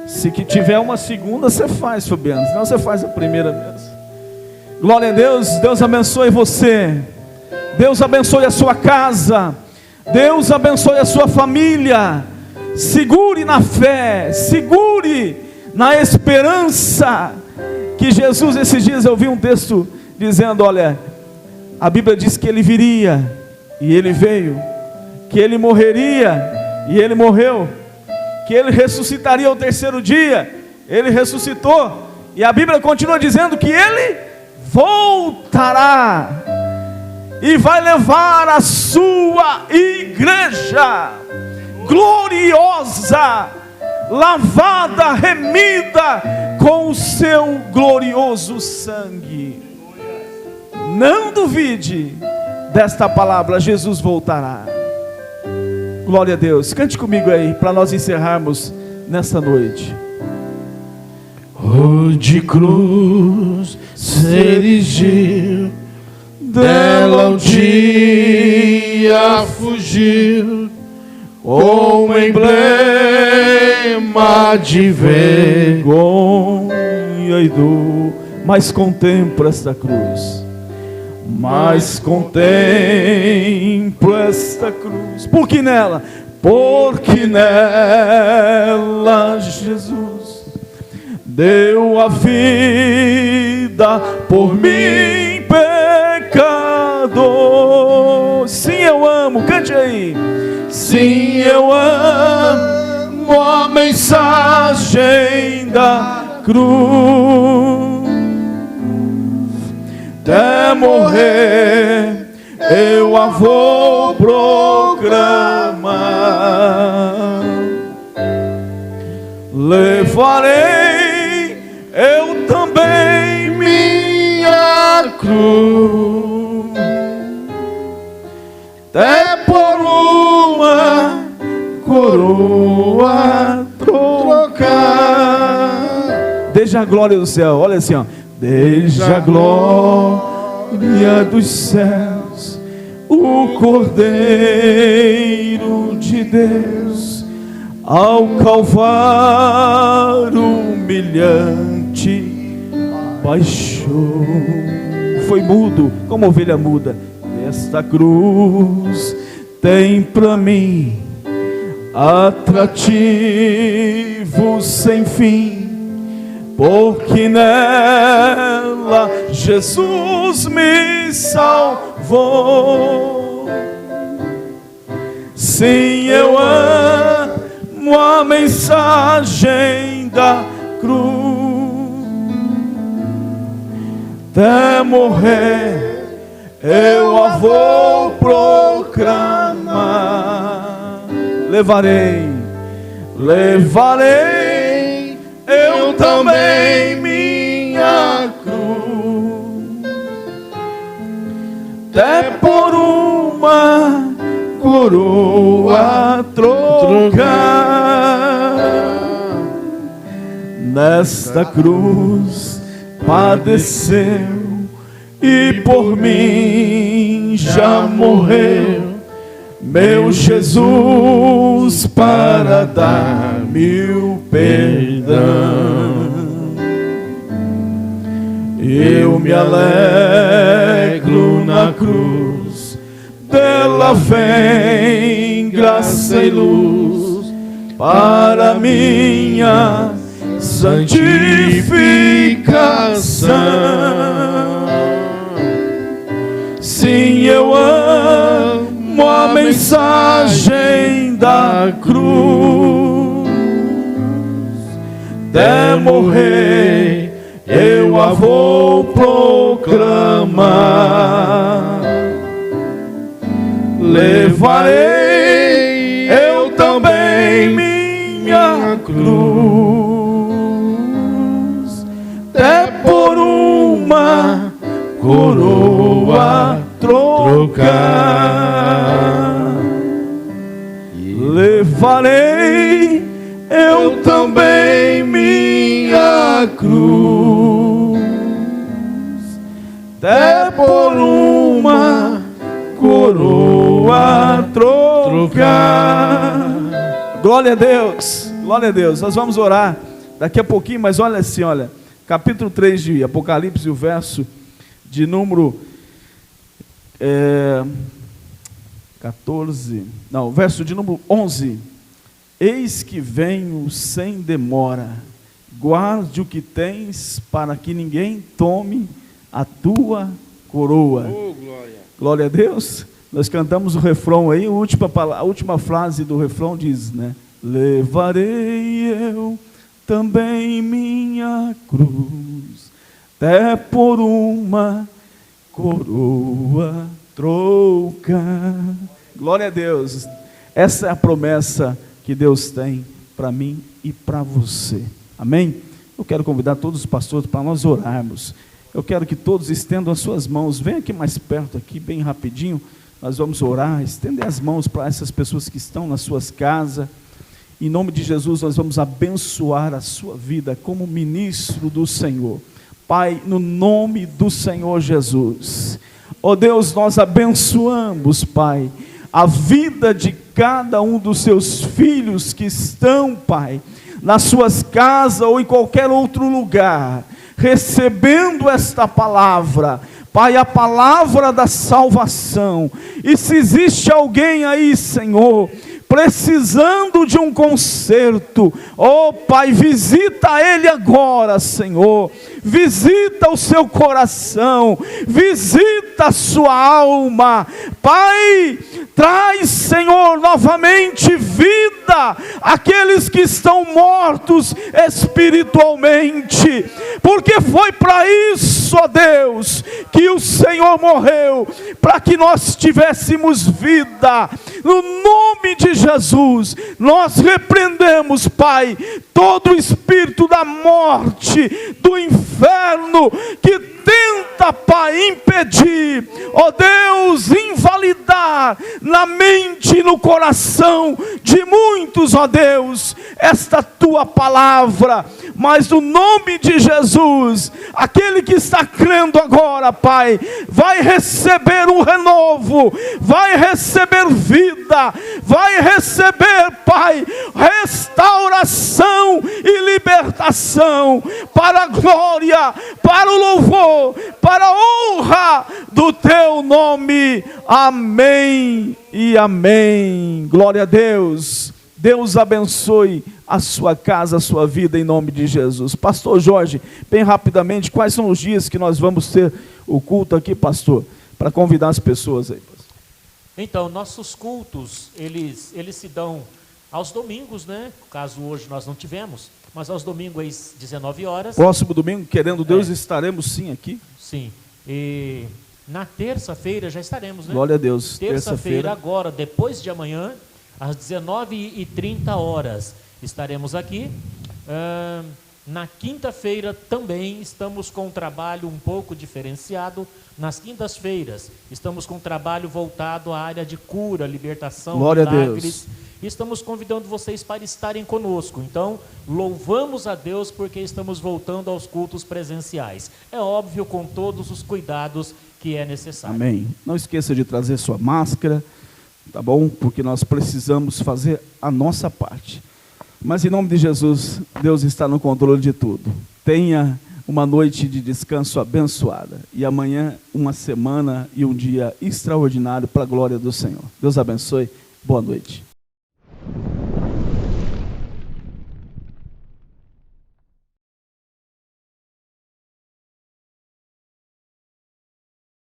Se que tiver uma segunda, você faz, Fabiano. Senão você faz a primeira mesmo. Glória a Deus. Deus abençoe você. Deus abençoe a sua casa. Deus abençoe a sua família. Segure na fé. Segure na esperança. Que Jesus, esses dias eu vi um texto dizendo, olha, a Bíblia diz que Ele viria, e Ele veio, que Ele morreria, e Ele morreu, que Ele ressuscitaria ao terceiro dia, Ele ressuscitou, e a Bíblia continua dizendo que Ele voltará, e vai levar a sua igreja, gloriosa, lavada, remida, com o seu glorioso sangue. Não duvide desta palavra, Jesus voltará. Glória a Deus. Cante comigo aí, para nós encerrarmos nessa noite. De cruz se erigiu, dela um dia fugiu, com um emblema de vergonha e dor. Mas contemplo esta cruz, mas contemplo esta cruz, porque nela Jesus deu a vida por mim, pecador. Sim, eu amo, cante aí. Sim, eu amo a mensagem da cruz. Até morrer eu a vou proclamar. Levarei eu também minha cruz, até por uma coroa trocar. Desde a glória do céu, olha assim, ó. Desde a glória dos céus, o Cordeiro de Deus, ao Calvário humilhante baixou, foi mudo como ovelha muda. Esta cruz tem pra mim atrativo sem fim, porque nela Jesus me salvou. Sim, eu amo a mensagem da cruz, até morrer eu a vou proclamar. Levarei eu também minha cruz, até por uma coroa trocar. Nesta cruz padeceu e por mim já morreu, meu Jesus, para dar-me o perdão. Eu me alegro na cruz, dela vem graça e luz para minha santificação. Sim, eu amo a mensagem da cruz, até morrer eu a vou proclamar. Levarei eu também minha cruz, até por uma coroa trocar. Levarei eu também minha minha cruz, até por uma coroa trocar. Glória a Deus, glória a Deus. Nós vamos orar daqui a pouquinho, mas olha assim, olha, capítulo 3 de Apocalipse, o verso de número verso de número 11. Eis que venho sem demora, guarde o que tens, para que ninguém tome a tua coroa. Oh, glória. Glória a Deus. Nós cantamos o refrão aí, a última frase do refrão diz, né? Levarei eu também minha cruz, até por uma coroa trocar. Glória a Deus. Essa é a promessa que Deus tem para mim e para você. Amém? Eu quero convidar todos os pastores para nós orarmos. Eu quero que todos estendam as suas mãos. Vem aqui mais perto, aqui bem rapidinho. Nós vamos orar, estender as mãos para essas pessoas que estão nas suas casas. Em nome de Jesus, nós vamos abençoar a sua vida como ministro do Senhor. Pai, no nome do Senhor Jesus. Ó Deus, nós abençoamos, Pai, a vida de cada um dos seus filhos que estão, Pai, nas suas casas ou em qualquer outro lugar, recebendo esta palavra. Pai, a palavra da salvação. E se existe alguém aí, Senhor, precisando de um conserto, oh Pai, visita ele agora, Senhor. Visita o seu coração, visita a sua alma. Pai, traz, Senhor, novamente vida àqueles que estão mortos espiritualmente, porque foi para isso, ó Deus, que o Senhor morreu, para que nós tivéssemos vida. No nome de Jesus, nós repreendemos, Pai, todo o espírito da morte, do inferno, que tenta, Pai, impedir, ó Deus, invalidar na mente e no coração de muitos, ó Deus, esta tua palavra. Mas no nome de Jesus, aquele que está crendo agora, Pai, vai receber um renovo, vai receber vida, vai receber, Pai, restauração e libertação, para a glória, para o louvor, para a honra do teu nome. Amém e amém. Glória a Deus. Deus abençoe a sua casa, a sua vida, em nome de Jesus. Pastor Jorge, bem rapidamente, quais são os dias que nós vamos ter o culto aqui, pastor? Para convidar as pessoas aí, pastor. Então, nossos cultos, eles se dão aos domingos, né? Caso hoje nós não tivemos, mas aos domingos às 19 horas. Próximo domingo, querendo Deus, estaremos sim aqui. Sim. E na terça-feira já estaremos, né? Glória a Deus. Terça-feira agora, depois de amanhã, às 19h30, estaremos aqui. Na quinta-feira também estamos com um trabalho um pouco diferenciado. Nas quintas-feiras estamos com um trabalho voltado à área de cura, libertação, glória milagres. A Deus. E estamos convidando vocês para estarem conosco. Então, louvamos a Deus porque estamos voltando aos cultos presenciais. É óbvio, com todos os cuidados que é necessário. Amém. Não esqueça de trazer sua máscara, tá bom? Porque nós precisamos fazer a nossa parte. Mas em nome de Jesus, Deus está no controle de tudo. Tenha uma noite de descanso abençoada. E amanhã, uma semana e um dia extraordinário para a glória do Senhor. Deus abençoe. Boa noite.